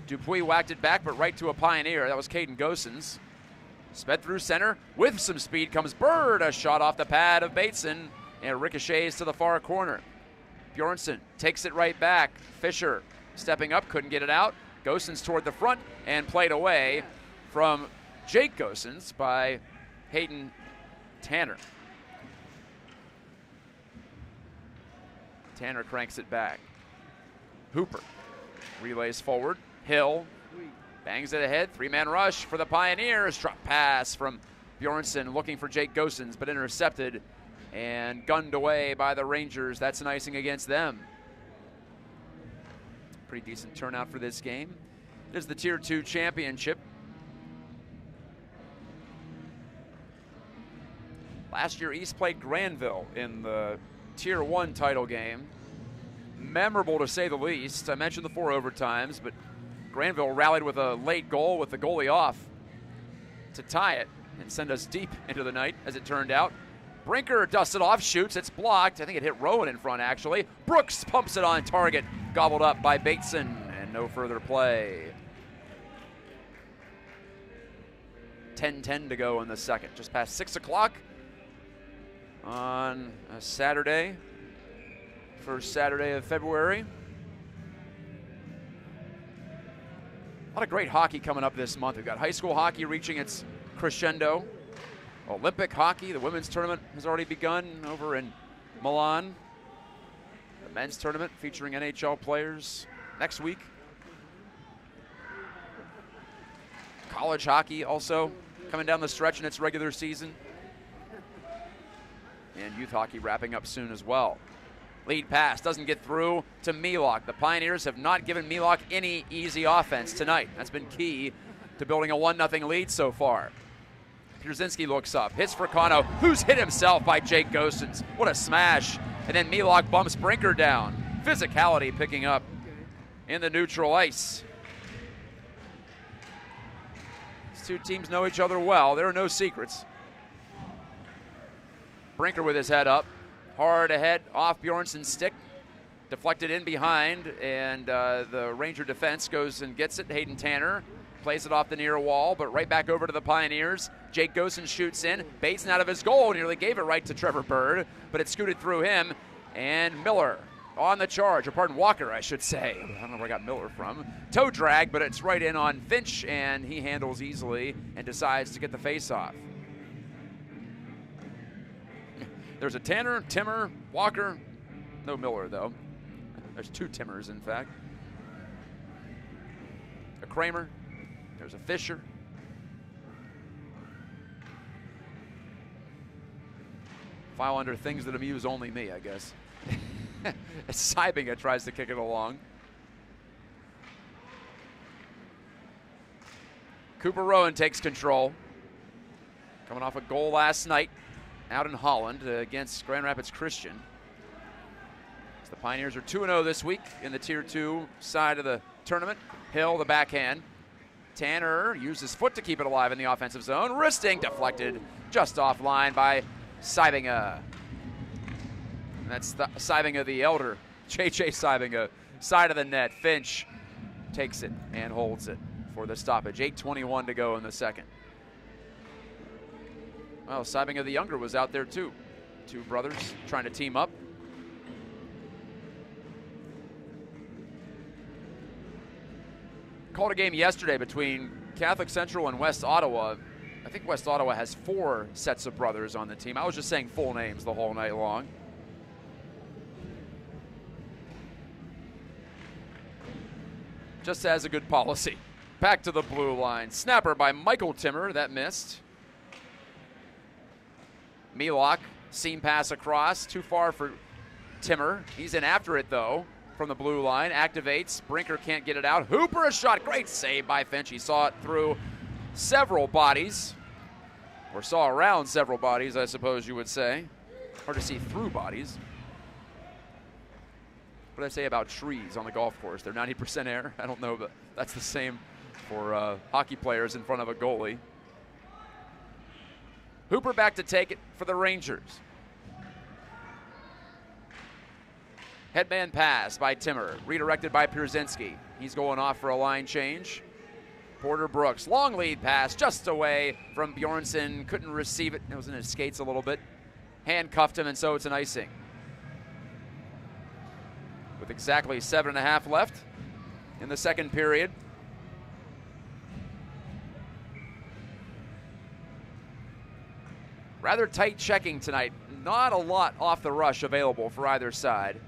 Dupuis whacked it back, but right to a Pioneer. That was Caden Gosens. Sped through center. With some speed comes Bird. A shot off the pad of Bateson, and it ricochets to the far corner. Bjornsson takes it right back. Fisher stepping up, couldn't get it out. Gosens toward the front and played away from Jake Gosens by Hayden Tanner. Tanner cranks it back. Hooper relays forward. Hill bangs it ahead. Three-man rush for the Pioneers. Drop pass from Bjornsson looking for Jake Gosens, but intercepted and gunned away by the Rangers. That's an icing against them. Pretty decent turnout for this game. It is the Tier 2 championship. Last year, East played Granville in the Tier 1 title game. Memorable to say the least. I mentioned the 4 overtimes, but Granville rallied with a late goal with the goalie off to tie it and send us deep into the night, as it turned out. Brinker dusted off, shoots, it's blocked. I think it hit Rowan in front, actually. Brooks pumps it on target, gobbled up by Bateson, and no further play. 10:10 to go in the second, just past 6 o'clock on a Saturday, first Saturday of February. A lot of great hockey coming up this month. We've got high school hockey reaching its crescendo. Olympic hockey, the women's tournament has already begun over in Milan. The men's tournament featuring NHL players next week. College hockey also coming down the stretch in its regular season. And youth hockey wrapping up soon as well. Lead pass doesn't get through to Milok. The Pioneers have not given Milok any easy offense tonight. That's been key to building a 1-0 lead so far. Pierzynski looks up, hits for Kano, who's hit himself by Jake Gosens. What a smash. And then Milok bumps Brinker down. Physicality picking up in the neutral ice. These two teams know each other well. There are no secrets. Brinker with his head up. Hard ahead off Bjornsson's stick. Deflected in behind, and the Ranger defense goes and gets it. Hayden Tanner plays it off the near wall, but right back over to the Pioneers. Jake Gosens shoots in. Bateson out of his goal, nearly gave it right to Trevor Bird, but it scooted through him. And Miller on the charge, or pardon, Walker, I should say. I don't know where I got Miller from. Toe drag, but it's right in on Finch, and he handles easily and decides to get the face-off. There's a Tanner, Timmer, Walker. No Miller, though. There's 2 Timmers, in fact. A Kramer. There's a Fisher. File under things that amuse only me, I guess. Sybinga tries to kick it along. Cooper Rowan takes control. Coming off a goal last night out in Holland against Grand Rapids Christian. The Pioneers are 2-0 this week in the Tier 2 side of the tournament. Hill, the backhand. Tanner used his foot to keep it alive in the offensive zone. Wristing deflected just offline by Seibinger. That's the Seibinger the elder. J.J. Seibinger, side of the net. Finch takes it and holds it for the stoppage. 8:21 to go in the second. Well, Seibinger the younger was out there too. Two brothers trying to team up. Called a game yesterday between Catholic Central and West Ottawa. I think West Ottawa has 4 sets of brothers on the team. I was just saying full names the whole night long. Just as a good policy. Back to the blue line. Snapper by Michael Timmer. That missed. Milok, seam pass across. Too far for Timmer. He's in after it, though, from the blue line. Activates. Brinker can't get it out. Hooper, a shot. Great save by Finch. He saw it through several bodies. Or saw around several bodies, I suppose you would say. Hard to see through bodies. What did I say about trees on the golf course? They're 90% air? I don't know, but that's the same for hockey players in front of a goalie. Hooper back to take it for the Rangers. Headman pass by Timmer, redirected by Pierzynski. He's going off for a line change. Porter Brooks, long lead pass just away from Bjornsson. Couldn't receive it. It was in his skates a little bit. Handcuffed him, and so it's an icing. With exactly 7.5 left in the second period. Rather tight checking tonight. Not a lot off the rush available for either side.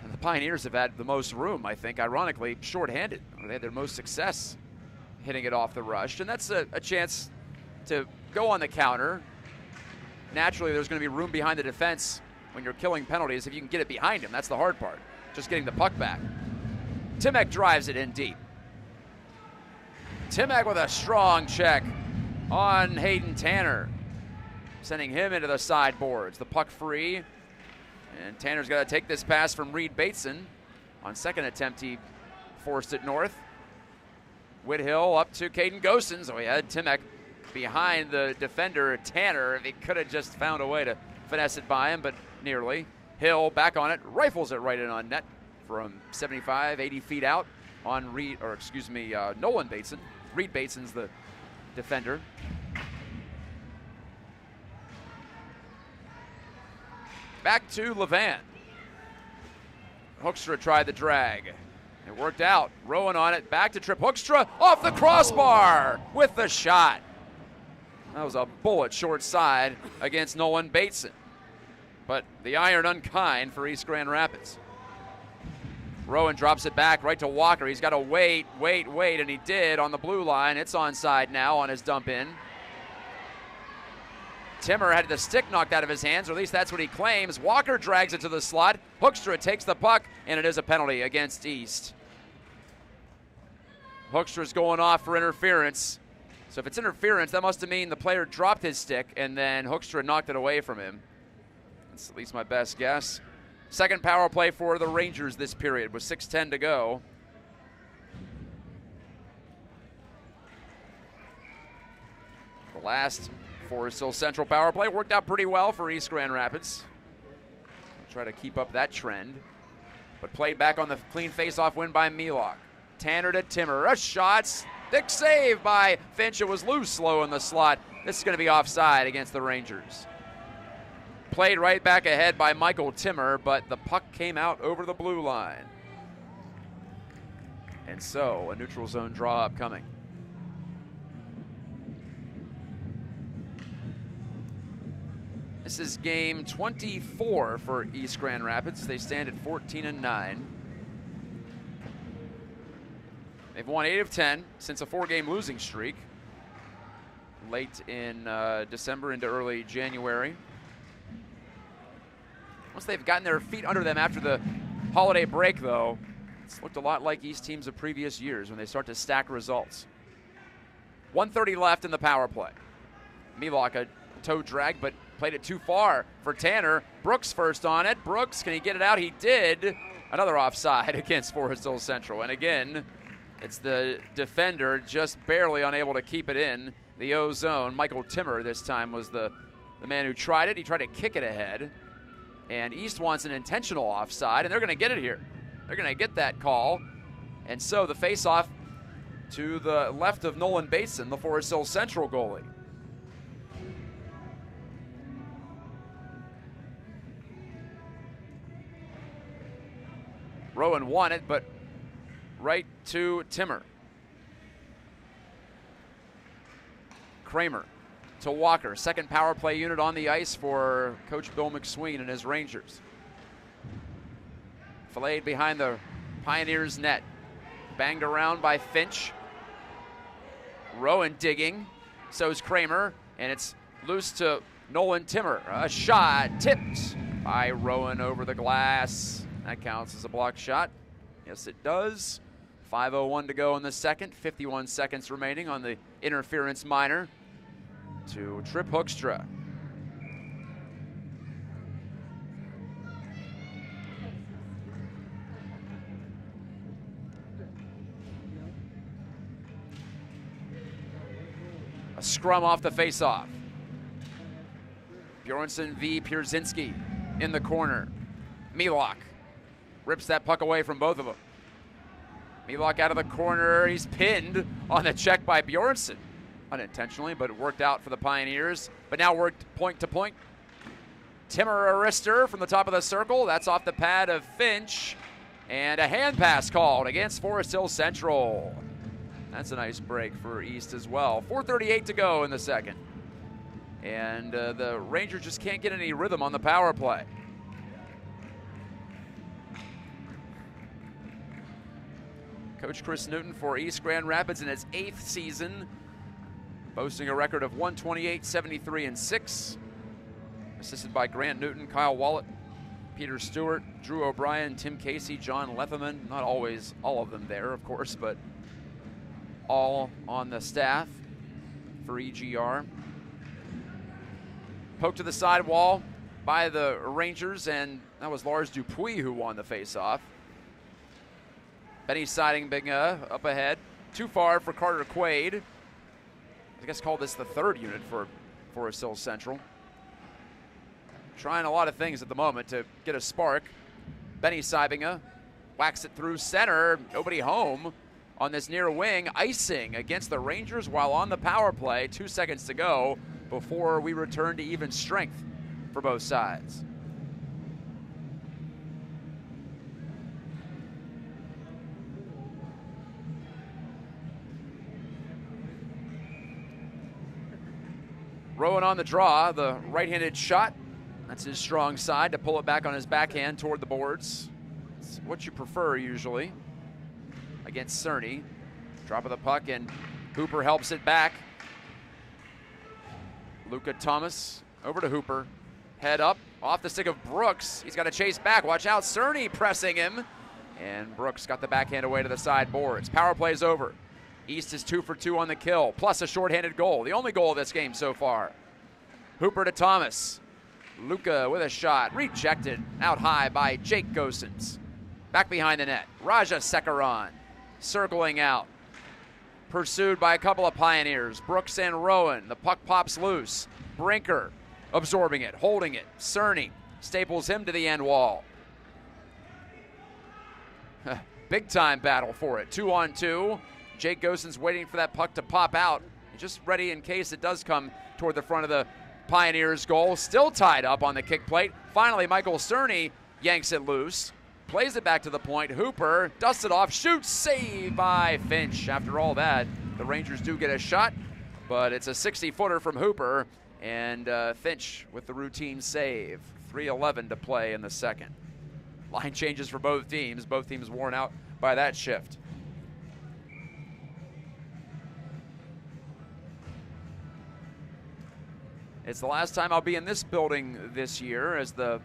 And the Pioneers have had the most room, I think, ironically, shorthanded. They had their most success hitting it off the rush, and that's a chance to go on the counter. Naturally, there's going to be room behind the defense when you're killing penalties. If you can get it behind him, that's the hard part, just getting the puck back. Timek drives it in deep. Timek with a strong check on Hayden Tanner, sending him into the sideboards. The puck free, and Tanner's got to take this pass from Reed Bateson. On second attempt, he forced it north. Whithill up to Caden Gosens. So he had Timek behind the defender, Tanner. If he could have just found a way to finesse it by him, but nearly. Hill back on it, rifles it right in on net from 75, 80 feet out on Nolan Bateson. Reed Bateson's the defender. Back to Levan. Hoekstra tried the drag. It worked out. Rowan on it. Back to Trip Hoekstra. Off the crossbar with the shot. That was a bullet short side against Nolan Bateson. But the iron unkind for East Grand Rapids. Rowan drops it back right to Walker. He's got to wait, and he did on the blue line. It's onside now on his dump in. Timmer had the stick knocked out of his hands, or at least that's what he claims. Walker drags it to the slot. Hoekstra takes the puck, and it is a penalty against East. Hoekstra's going off for interference. So if it's interference, that must mean the player dropped his stick, and then Hoekstra knocked it away from him. That's at least my best guess. Second power play for the Rangers this period with 6:10 to go. The last Forest Hill Central power play worked out pretty well for East Grand Rapids. I'll try to keep up that trend, but played back on the clean face-off win by Milok. Tanner to Timmer, a shot, thick save by Finch. It was loose, low in the slot. This is going to be offside against the Rangers. Played right back ahead by Michael Timmer, but the puck came out over the blue line. And so a neutral zone draw upcoming. This is game 24 for East Grand Rapids. They stand at 14-9. They've won 8 of 10 since a 4-game losing streak late in December into early January. Once they've gotten their feet under them after the holiday break, though, it's looked a lot like East teams of previous years when they start to stack results. 1:30 left in the power play. Milok, a toe drag, but Played it too far for Tanner. Brooks first on it. Brooks, can he get it out? He did. Another offside against Forest Hill Central. And again, it's the defender just barely unable to keep it in the O zone. Michael Timmer this time was the man who tried it. He tried to kick it ahead. And East wants an intentional offside, and they're going to get it here. They're going to get that call. And so the face-off to the left of Nolan Basin, the Forest Hill Central goalie. Rowan won it, but right to Timmer. Kramer to Walker. Second power play unit on the ice for Coach Bill McSween and his Rangers. Filleted behind the Pioneers net. Banged around by Finch. Rowan digging. So's Kramer. And it's loose to Nolan Timmer. A shot tipped by Rowan over the glass. That counts as a blocked shot. Yes, it does. 5:01 to go in the second. 51 seconds remaining on the interference minor to Trip Hoekstra. A scrum off the face-off. Bjornsson v. Pierzynski in the corner. Milok rips that puck away from both of them. Milok out of the corner. He's pinned on the check by Bjornsson. Unintentionally, but it worked out for the Pioneers. But now worked point to point. Timmer Arister from the top of the circle. That's off the pad of Finch. And a hand pass called against Forest Hill Central. That's a nice break for East as well. 4:38 to go in the second. And the Rangers just can't get any rhythm on the power play. Coach Chris Newton for East Grand Rapids in his 8th season, boasting a record of 128, 73, and 6. Assisted by Grant Newton, Kyle Wallett, Peter Stewart, Drew O'Brien, Tim Casey, John Letherman. Not always all of them there, of course, but all on the staff for EGR. Poked to the sidewall by the Rangers, and that was Lars Dupuis who won the faceoff. Benny Sidingbinga up ahead. Too far for Carter Quaid. I guess call this the third unit for Forest Hill Central. Trying a lot of things at the moment to get a spark. Benny Sidingbinga whacks it through center. Nobody home on this near wing. Icing against the Rangers while on the power play. 2 seconds to go before we return to even strength for both sides. Rowan on the draw, the right-handed shot. That's his strong side, to pull it back on his backhand toward the boards. It's what you prefer usually against Cerny. Drop of the puck, and Hooper helps it back. Luca Thomas over to Hooper. Head up, off the stick of Brooks. He's got to chase back. Watch out, Cerny pressing him. And Brooks got the backhand away to the side boards. Power play's over. East is 2 for 2 on the kill, plus a shorthanded goal. The only goal of this game so far. Hooper to Thomas. Luca with a shot. Rejected out high by Jake Gosens. Back behind the net. Raja Sekaran circling out. Pursued by a couple of Pioneers. Brooks and Rowan. The puck pops loose. Brinker absorbing it, holding it. Cerny staples him to the end wall. Big time battle for it. 2-on-2. Jake Gosens waiting for that puck to pop out. Just ready in case it does come toward the front of the Pioneers' goal. Still tied up on the kick plate. Finally, Michael Cerny yanks it loose. Plays it back to the point. Hooper dusts it off. Shoots. Save by Finch. After all that, the Rangers do get a shot, but it's a 60-footer from Hooper. And Finch with the routine save. 3:11 to play in the second. Line changes for both teams. Both teams worn out by that shift. It's the last time I'll be in this building this year, as the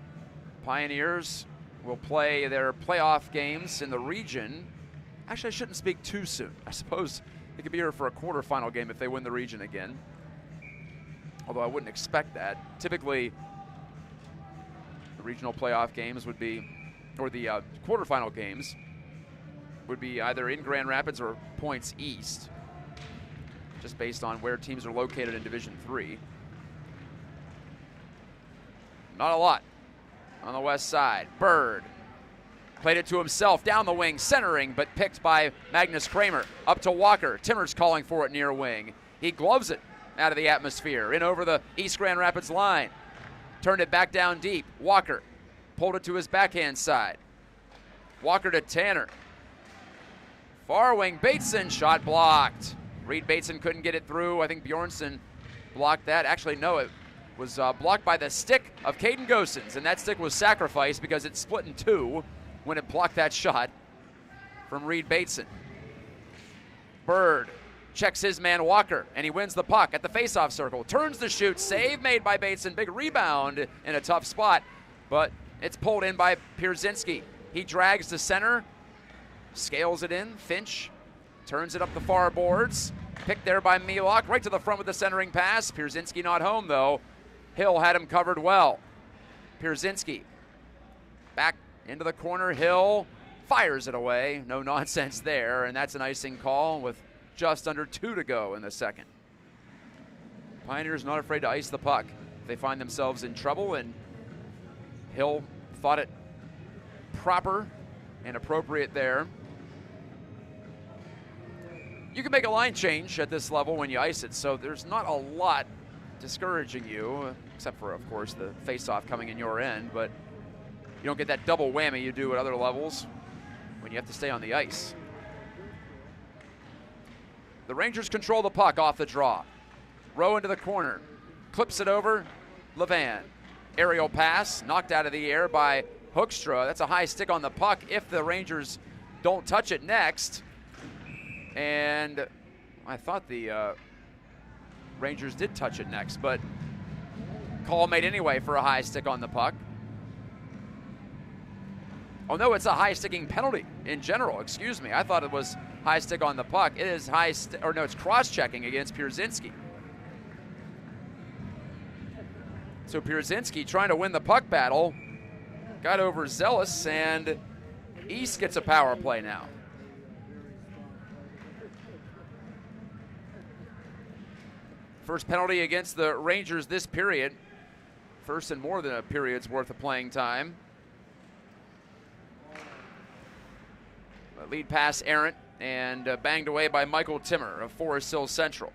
Pioneers will play their playoff games in the region. Actually, I shouldn't speak too soon. I suppose they could be here for a quarterfinal game if they win the region again. although I wouldn't expect that. Typically, the regional playoff games would be, or the quarterfinal games would be either in Grand Rapids or points east, just based on where teams are located in Division III. Not a lot on the west side. Bird played it to himself, down the wing, centering, but picked by Magnus Kramer. Up to Walker. Timmer's calling for it near wing. He gloves it out of the atmosphere, in over the East Grand Rapids line. Turned it back down deep. Walker pulled it to his backhand side. Walker to Tanner. Far wing, Bateson, shot blocked. Reed Bateson couldn't get it through. I think Bjornsson blocked that. Actually, no, it was blocked by the stick of Caden Gosens, and that stick was sacrificed because it split in two when it blocked that shot from Reed Bateson. Bird checks his man Walker, and he wins the puck at the faceoff circle. Turns the shoot, save made by Bateson. Big rebound in a tough spot, but it's pulled in by Pierzynski. He drags to center, scales it in. Finch turns it up the far boards. Picked there by Milok, right to the front with the centering pass. Pierzynski not home, though. Hill had him covered well. Pierzynski back into the corner. Hill fires it away. No nonsense there, and that's an icing call with just under 2 to go in the second. Pioneers not afraid to ice the puck if they find themselves in trouble, and Hill thought it proper and appropriate there. You can make a line change at this level when you ice it, so there's not a lot discouraging you, except for, of course, the face-off coming in your end, but you don't get that double whammy you do at other levels when you have to stay on the ice. The Rangers control the puck off the draw. Rowe into the corner, clips it over, Levan. Aerial pass, knocked out of the air by Hoekstra. That's a high stick on the puck if the Rangers don't touch it next. And I thought the Rangers did touch it next, but call made anyway for a high stick on the puck. Oh no, it's a high sticking penalty in general, excuse me. I thought it was high stick on the puck. It is it's cross-checking against Pierzynski. So Pierzynski trying to win the puck battle, got overzealous, and East gets a power play now. First penalty against the Rangers this period. First in more than a period's worth of playing time. A lead pass errant and banged away by Michael Timmer of Forest Hill Central.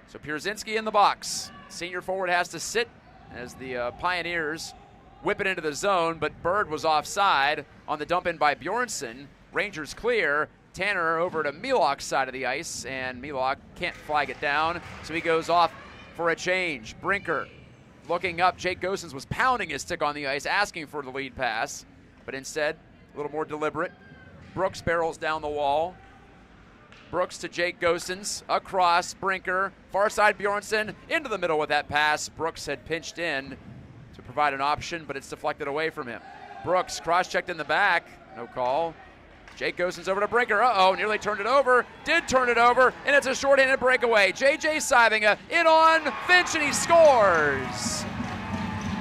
So Pierzynski in the box. Senior forward has to sit as the Pioneers whip it into the zone, but Bird was offside on the dump in by Bjornsson. Rangers clear. Tanner over to Milok's side of the ice, and Milok can't flag it down, so he goes off for a change. Brinker looking up. Jake Gosens was pounding his stick on the ice, asking for the lead pass, but instead, a little more deliberate. Brooks barrels down the wall. Brooks to Jake Gosens, across, Brinker, far side Bjornsson, into the middle with that pass. Brooks had pinched in to provide an option, but it's deflected away from him. Brooks cross-checked in the back, no call. Jake Gosens over to Brinker. Nearly turned it over. Did turn it over, and it's a shorthanded breakaway. J.J. Seivinga in on Finch, and he scores.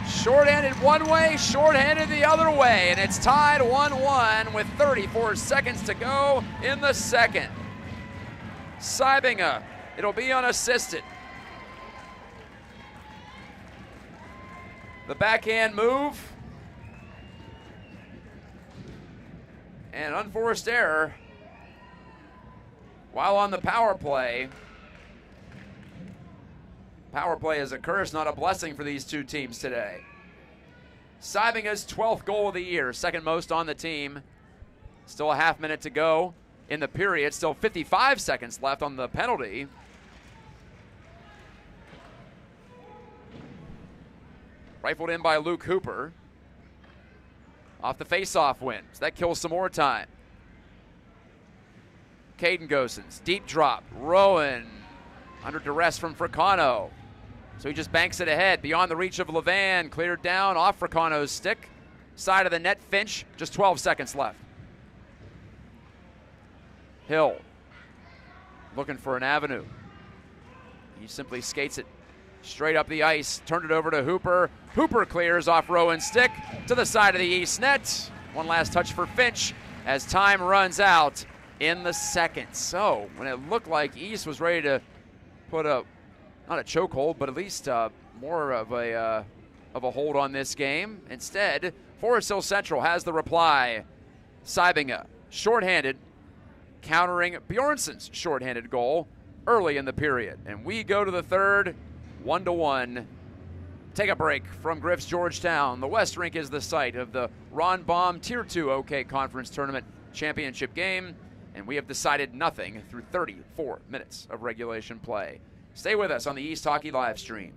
Shorthanded one way, shorthanded the other way, and it's tied 1-1 with 34 seconds to go in the second. Seivinga, it'll be unassisted. The backhand move. And unforced error while on the power play. Power play is a curse, not a blessing for these two teams today. Seivinga's 12th goal of the year, second most on the team. Still a half minute to go in the period. Still 55 seconds left on the penalty. Rifled in by Luke Hooper. Off the face-off win, so that kills some more time. Caden Gosens, deep drop. Rowan under duress from Fricano. So he just banks it ahead, beyond the reach of Levan. Cleared down off Fricano's stick. Side of the net, Finch, just 12 seconds left. Hill looking for an avenue. He simply skates it straight up the ice, turned it over to Hooper. Hooper clears off Rowan's stick to the side of the East net. One last touch for Finch as time runs out in the second. So when it looked like East was ready to put a, not a chokehold, but at least more of a hold on this game, instead, Forest Hill Central has the reply. Sybinga, shorthanded, countering Bjornson's shorthanded goal early in the period. And we go to the third, 1-1. Take a break from Griff's Georgetown. The West Rink is the site of the Ron Baum Tier 2 OK Conference Tournament Championship game, and we have decided nothing through 34 minutes of regulation play. Stay with us on the East Hockey live stream.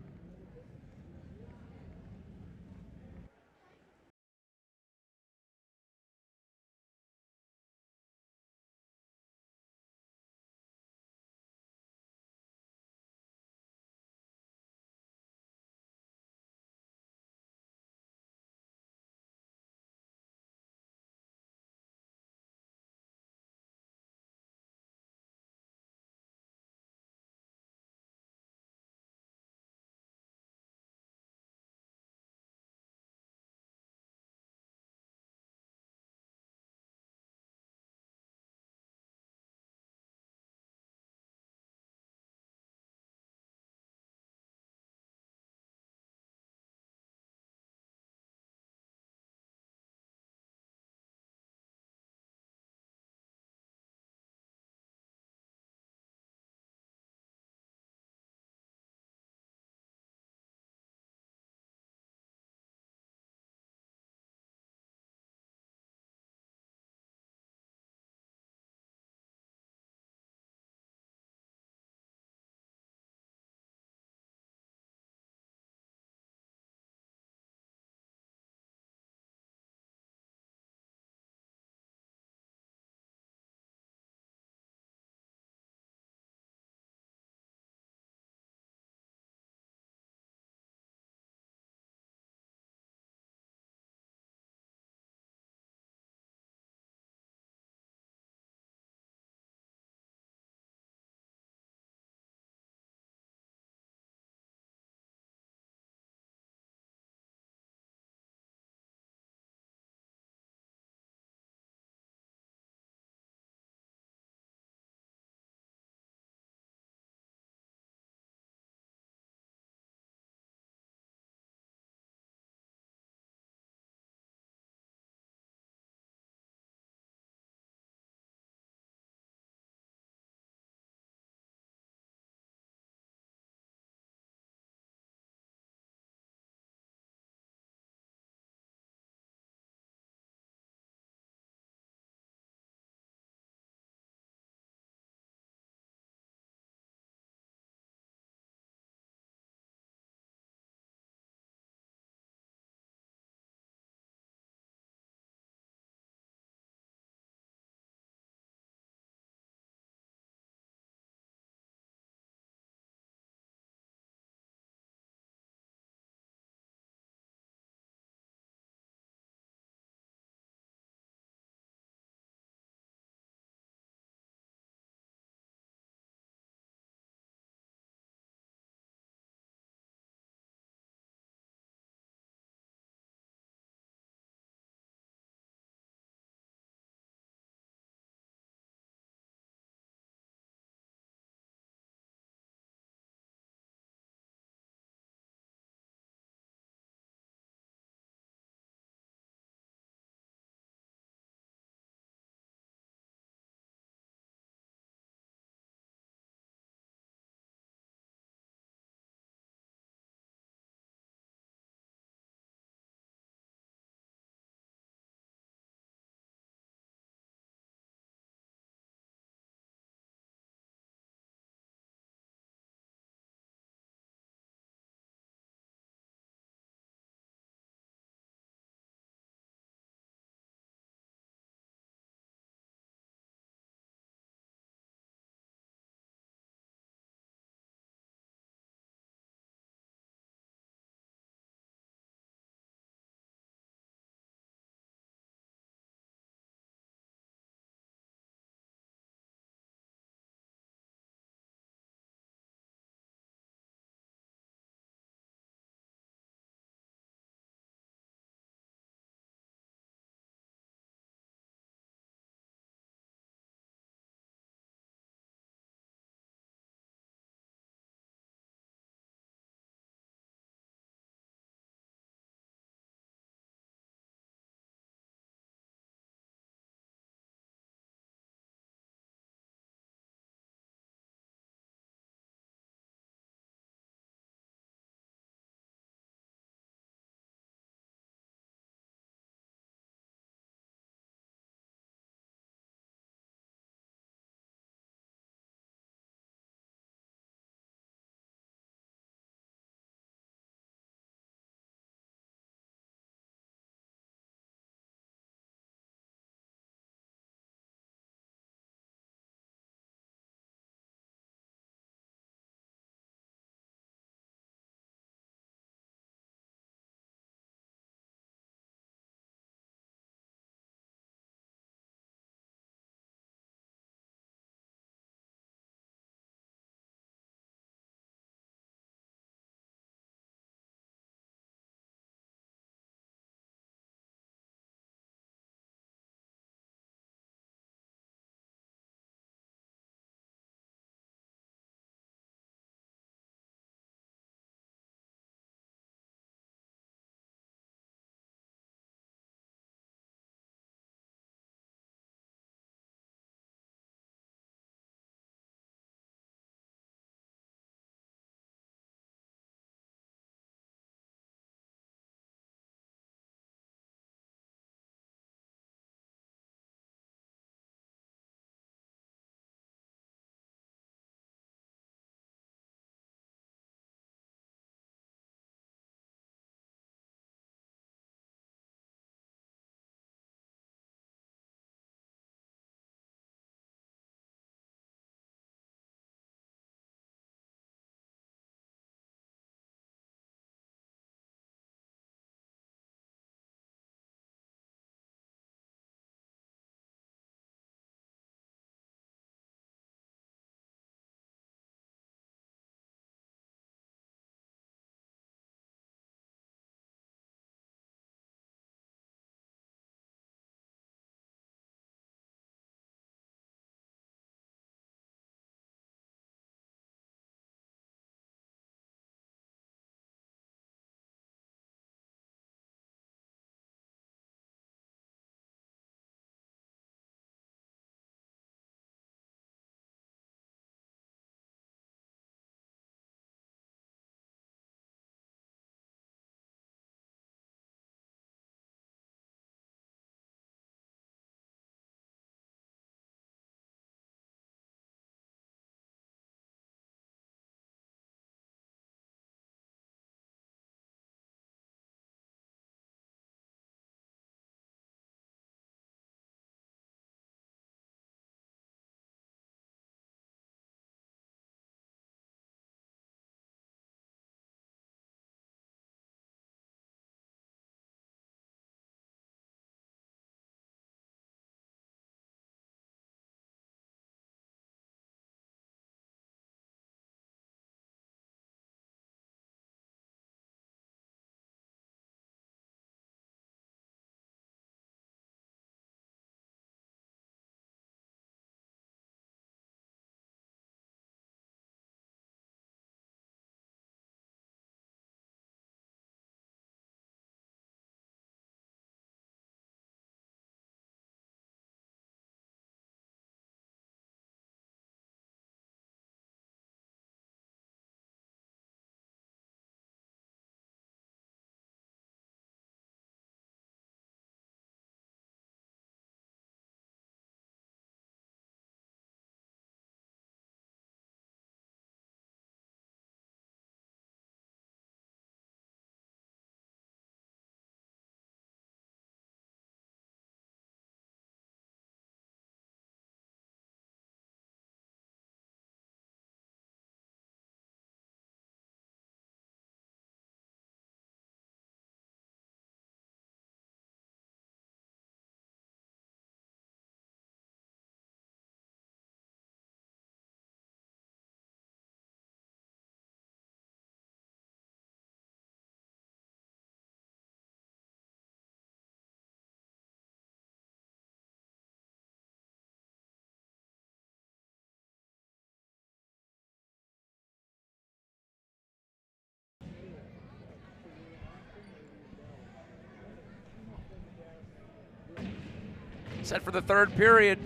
Set for the third period.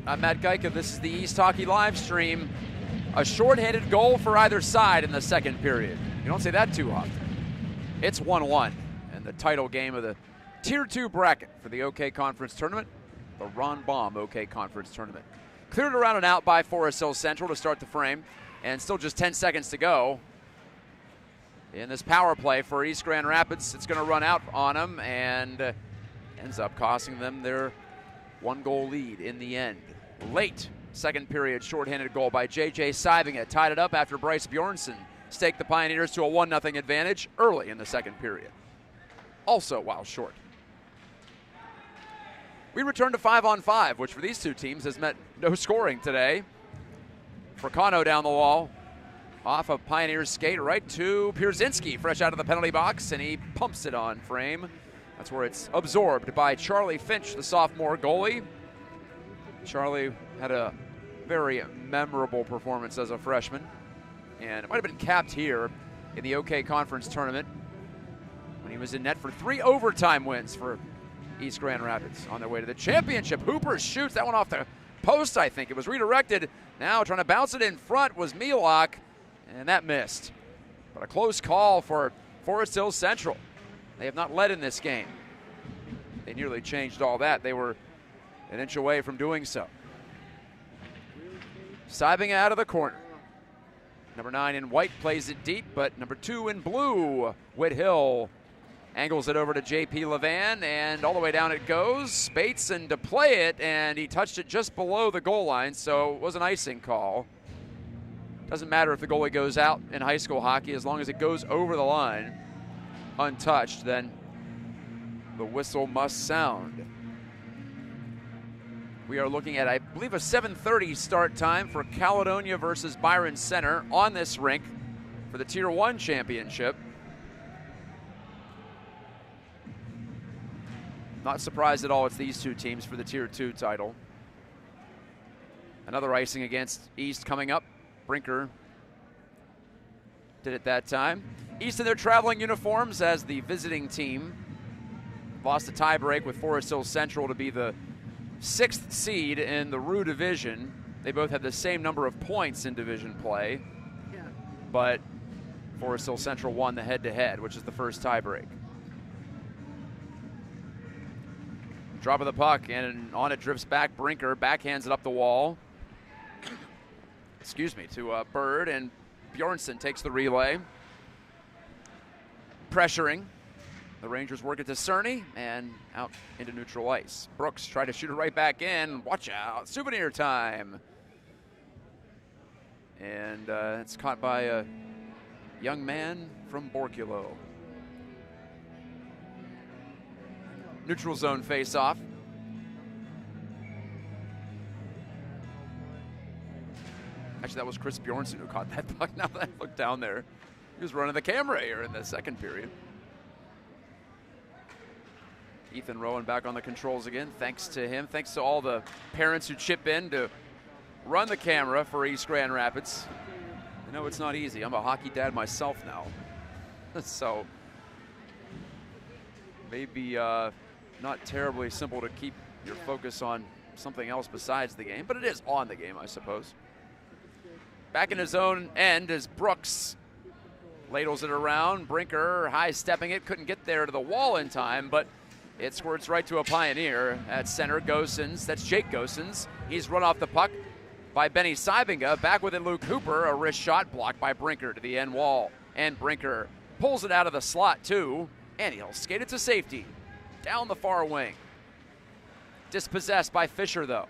I'm Matt Gajtka. This is the East Hockey live stream. A shorthanded goal for either side in the second period. You don't say that too often. It's 1-1, and the title game of the Tier 2 bracket for the OK Conference Tournament, the Ron Baum OK Conference Tournament. Cleared around and out by Forest Hill Central to start the frame, and still just 10 seconds to go. In this power play for East Grand Rapids, it's going to run out on them and ends up costing them their one-goal lead in the end. Late second period shorthanded goal by J.J. Sybinga tied it up after Bryce Bjornsson staked the Pioneers to a 1-0 advantage early in the second period, also while short. We return to 5-on-5, which for these two teams has meant no scoring today. Fricano down the wall, off of Pioneer's skate right to Pierzynski, fresh out of the penalty box, and he pumps it on frame. That's where it's absorbed by Charlie Finch, the sophomore goalie. Charlie had a very memorable performance as a freshman, and it might have been capped here in the OK Conference Tournament when he was in net for 3 overtime wins for East Grand Rapids on their way to the championship. Hooper shoots that one off the post, I think. It was redirected. Now trying to bounce it in front was Milok, and that missed. But a close call for Forest Hill Central. They have not led in this game. They nearly changed all that. They were an inch away from doing so. Sybinga out of the corner. Number 9 in white plays it deep, but number 2 in blue, Whithill, angles it over to J.P. Levan, and all the way down it goes. Bateson to play it, and he touched it just below the goal line, so it was an icing call. Doesn't matter if the goalie goes out in high school hockey, as long as it goes over the line untouched, then the whistle must sound. We are looking at, I believe, a 7:30 start time for Caledonia versus Byron Center on this rink for the Tier 1 championship. Not surprised at all it's these two teams for the Tier 2 title. Another icing against East coming up. Brinker did it that time. East in their traveling uniforms as the visiting team. Lost a tiebreak with Forest Hill Central to be the 6th seed in the Rue Division. They both had the same number of points in division play, but Forest Hill Central won the head-to-head, which is the first tiebreak. Drop of the puck, and on it drifts back. Brinker backhands it up the wall. Excuse me, to Bird, and Bjornsson takes the relay. Pressuring. The Rangers work it to Cerny and out into neutral ice. Brooks tried to shoot it right back in. Watch out, souvenir time. And it's caught by a young man from Borculo. Neutral zone face-off. Actually, that was Chris Bjornsson who caught that puck. Now that I look down there, he was running the camera here in the second period. Ethan Rowan back on the controls again. Thanks to him. Thanks to all the parents who chip in to run the camera for East Grand Rapids. I know it's not easy. I'm a hockey dad myself now. So maybe not terribly simple to keep your focus on something else besides the game, but it is on the game, I suppose. Back in his own end as Brooks ladles it around. Brinker high-stepping it, couldn't get there to the wall in time, but it squirts right to a Pioneer at center. Gosens, that's Jake Gosens. He's run off the puck by Benny Sybinga. Back with it, Luke Hooper. A wrist shot blocked by Brinker to the end wall. And Brinker pulls it out of the slot too, and he'll skate it to safety. Down the far wing. Dispossessed by Fisher though.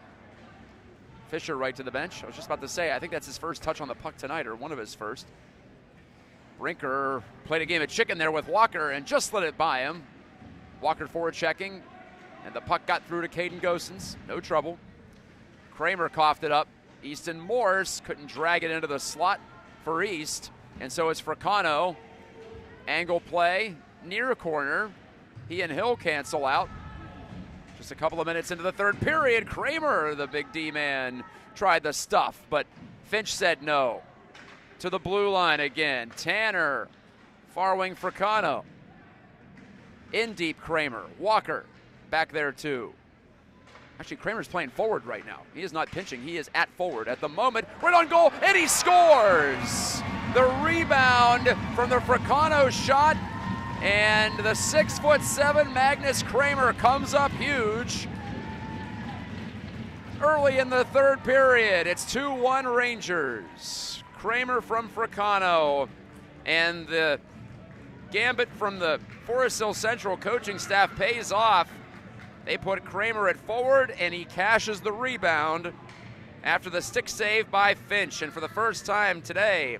Fisher right to the bench. I was just about to say, I think that's his first touch on the puck tonight, or one of his first. Brinker played a game of chicken there with Walker and just let it by him. Walker forward checking, and the puck got through to Caden Gosens. No trouble. Kramer coughed it up. Easton Morse couldn't drag it into the slot for East, and so it's Fricano. Angle play, near a corner. He and Hill cancel out. Just a couple of minutes into the third period, Kramer, the big D-man, tried the stuff, but Finch said no. To the blue line again. Tanner, far wing Fricano. In deep Kramer. Walker back there too. Actually, Kramer's playing forward right now. He is not pinching. He is at forward at the moment. Right on goal, and he scores! The rebound from the Fricano shot, and the 6'7" Magnus Kramer comes up huge. Early in the third period, it's 2-1 Rangers. Kramer from Fricano, and the gambit from the Forest Hill Central coaching staff pays off. They put Kramer at forward, and he cashes the rebound after the stick save by Finch. And for the first time today,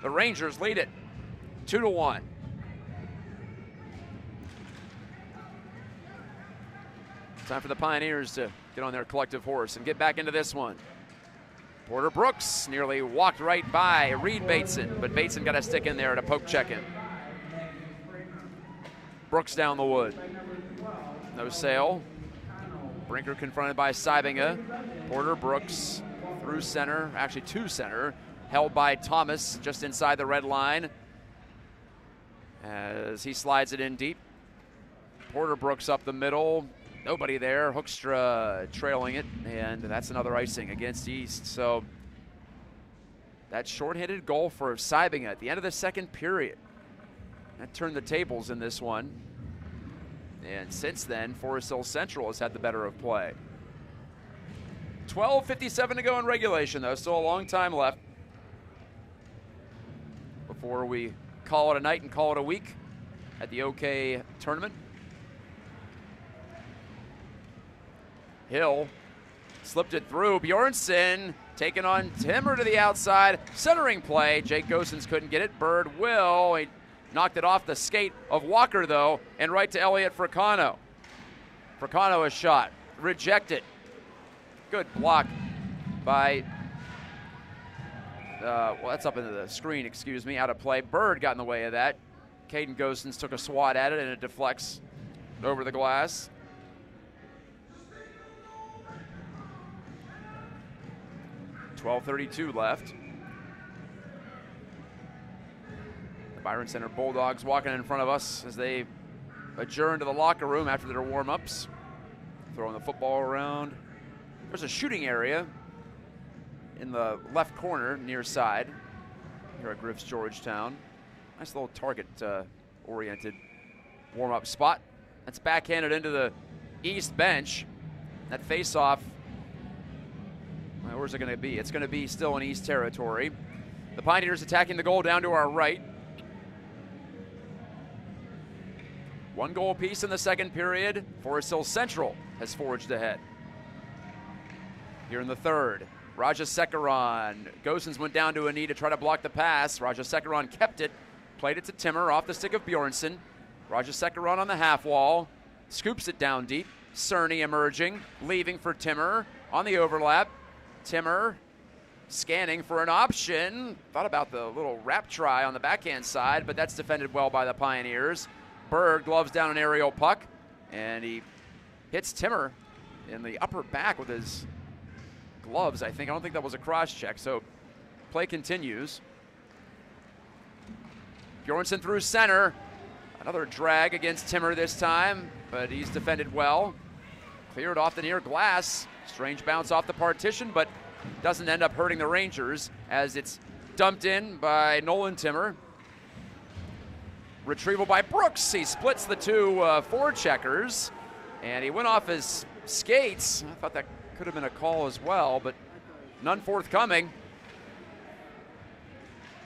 the Rangers lead it 2-1. Time for the Pioneers to get on their collective horse and get back into this one. Porter Brooks nearly walked right by Reed Bateson, but Bateson got a stick in there to poke check him. Brooks down the wood. No sail. Brinker confronted by Sybinga. Porter Brooks through center, actually to center, held by Thomas just inside the red line as he slides it in deep. Porter Brooks up the middle. Nobody there. Hoekstra trailing it, and that's another icing against East. So that shorthanded goal for Sybinga at the end of the second period. That turned the tables in this one. And since then, Forest Hill Central has had the better of play. 12:57 to go in regulation, though. Still a long time left before we call it a night and call it a week at the OK tournament. Hill slipped it through. Bjornsson taking on Timmer to the outside. Centering play. Jake Gosens couldn't get it. Bird will. He knocked it off the skate of Walker, though, and right to Elliot Fricano. Fricano a shot. Rejected. Good block by, well, that's up into the screen, excuse me, out of play. Bird got in the way of that. Caden Gosens took a swat at it, and it deflects over the glass. .12:32 left. The Byron Center Bulldogs walking in front of us as they adjourn to the locker room after their warm-ups. Throwing the football around. There's a shooting area in the left corner near side here at Griff's Georgetown. Nice little target-oriented warm-up spot. That's backhanded into the east bench. That face-off, well, where's it going to be? It's going to be still in East territory. The Pioneers attacking the goal down to our right. One goal apiece in the second period. Forest Hill Central has forged ahead. Here in the third, Rajasekaran. Gosens went down to a knee to try to block the pass. Rajasekaran kept it, played it to Timmer off the stick of Bjornsson. Rajasekaran on the half wall, scoops it down deep. Cerny emerging, leaving for Timmer on the overlap. Timmer scanning for an option. Thought about the little wrap try on the backhand side, but that's defended well by the Pioneers. Bird gloves down an aerial puck, and he hits Timmer in the upper back with his gloves, I think. I don't think that was a cross check, so play continues. Bjornsson through center. Another drag against Timmer this time, but he's defended well. Cleared off the near glass. Strange bounce off the partition, but doesn't end up hurting the Rangers as it's dumped in by Nolan Timmer. Retrieval by Brooks. He splits the two forecheckers, and he went off his skates. I thought that could have been a call as well, but none forthcoming.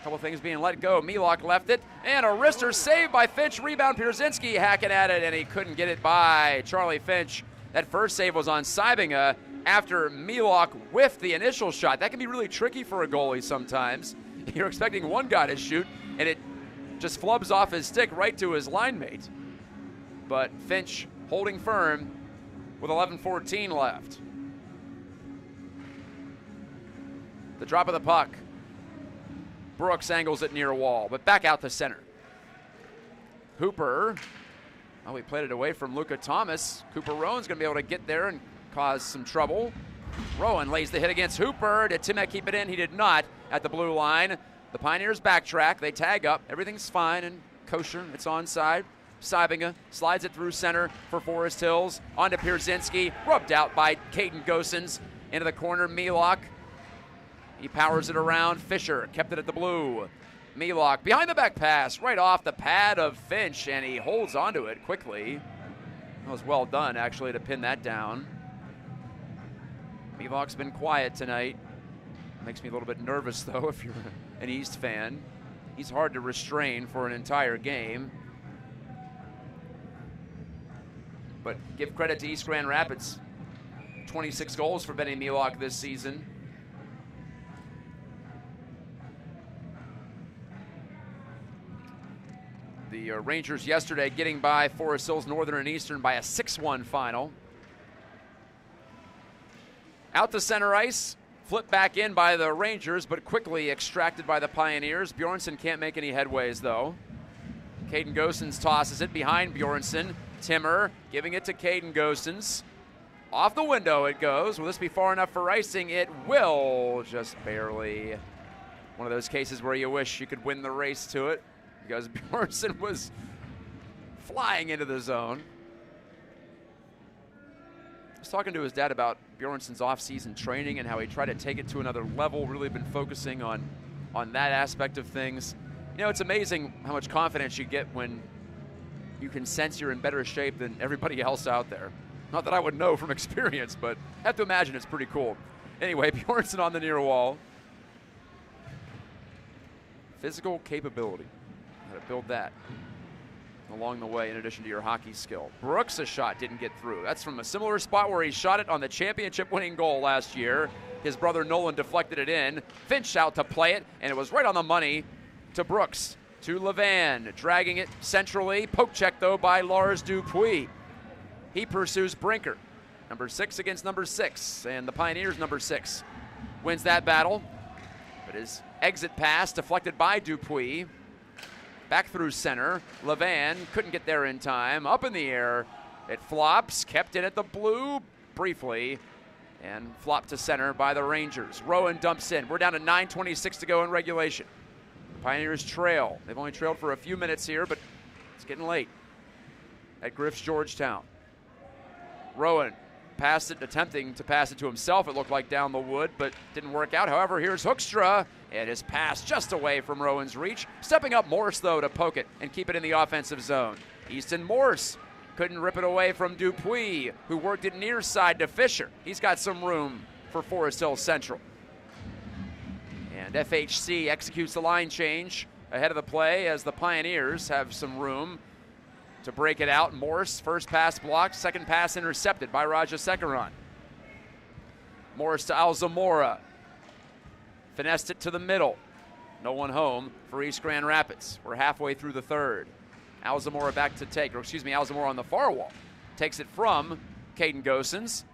A couple things being let go. Milok left it, and a wrister saved by Finch. Rebound, Pierzynski hacking at it, and he couldn't get it by Charlie Finch. That first save was on Sybinga after Milok whiffed the initial shot. That can be really tricky for a goalie sometimes. You're expecting one guy to shoot, and it just flubs off his stick right to his line mate. But Finch holding firm with 11:14 left. The drop of the puck. Brooks angles it near wall, but back out the center. Hooper. Oh, he played it away from Luca Thomas. Cooper Rowan's going to be able to get there and cause some trouble. Rowan lays the hit against Hooper. Did Timek keep it in? He did not at the blue line. The Pioneers backtrack. They tag up. Everything's fine and kosher. It's onside. Sybinga slides it through center for Forest Hills. On to Pierzynski, rubbed out by Caden Gosens. Into the corner, Milok. He powers it around. Fisher kept it at the blue. Milok behind the back pass, right off the pad of Finch, and he holds onto it quickly. That was well done, actually, to pin that down. Milok's been quiet tonight. Makes me a little bit nervous, though, if you're an East fan. He's hard to restrain for an entire game. But give credit to East Grand Rapids. 26 goals for Benny Milok this season. The Rangers yesterday getting by Forest Hills Northern and Eastern by a 6-1 final. Out to center ice. Flipped back in by the Rangers, but quickly extracted by the Pioneers. Bjornsson can't make any headways, though. Caden Gosens tosses it behind Bjornsson. Timmer giving it to Caden Gosens. Off the window it goes. Will this be far enough for icing? It will, just barely. One of those cases where you wish you could win the race to it because Bjornsson was flying into the zone. I was talking to his dad about Bjornsson's off-season training and how he tried to take it to another level, really been focusing on that aspect of things. You know, it's amazing how much confidence you get when you can sense you're in better shape than everybody else out there. Not that I would know from experience, but I have to imagine it's pretty cool. Anyway, Bjornsson on the near wall. Physical capability. How to build that along the way in addition to your hockey skill. Brooks, a shot didn't get through. That's from a similar spot where he shot it on the championship winning goal last year. His brother Nolan deflected it in. Finch out to play it, and it was right on the money to Brooks. To Levan, dragging it centrally. Poke check, though, by Lars Dupuis. He pursues Brinker. Number 6 against number 6, and the Pioneers number 6 wins that battle. But his exit pass deflected by Dupuis. Back through center. Levan couldn't get there in time. Up in the air. It flops. Kept it at the blue briefly. And flopped to center by the Rangers. Rowan dumps in. We're down to 9:26 to go in regulation. The Pioneers trail. They've only trailed for a few minutes here, but it's getting late at Griff's Georgetown. Rowan passed it, attempting to pass it to himself, it looked like down the wood, but didn't work out. However, here's Hoekstra, and his pass just away from Rowan's reach. Stepping up Morse, though, to poke it and keep it in the offensive zone. Easton Morse couldn't rip it away from Dupuis, who worked it near side to Fisher. He's got some room for Forest Hills Central. And FHC executes the line change ahead of the play as the Pioneers have some room to break it out. Morse, first pass blocked, second pass intercepted by Raja Sekaran. Morse to Alzamora. Finessed it to the middle. No one home for East Grand Rapids. We're halfway through the third. Alzamora back to take, or excuse me, Alzamora on the far wall. Takes it from Caden Gosens,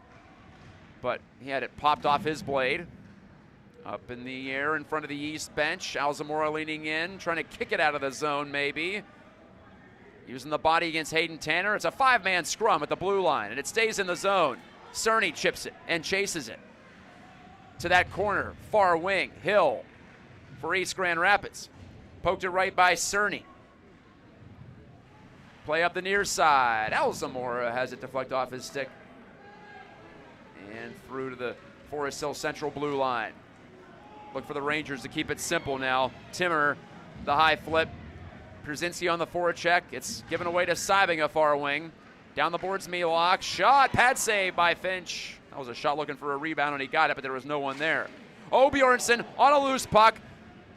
but he had it popped off his blade. Up in the air in front of the East bench. Alzamora leaning in, trying to kick it out of the zone maybe. Using the body against Hayden Tanner. It's a 5-man scrum at the blue line, and it stays in the zone. Cerny chips it and chases it to that corner, far wing. Hill for East Grand Rapids. Poked it right by Cerny. Play up the near side. Alzamora has it deflect off his stick and through to the Forest Hill Central blue line. Look for the Rangers to keep it simple now. Timmer, the high flip. Pierzynski on the forecheck. It's given away to Sybinga, far wing. Down the boards, Milok. Shot. Pad save by Finch. That was a shot looking for a rebound, and he got it, but there was no one there. Oh, Bjornsson on a loose puck.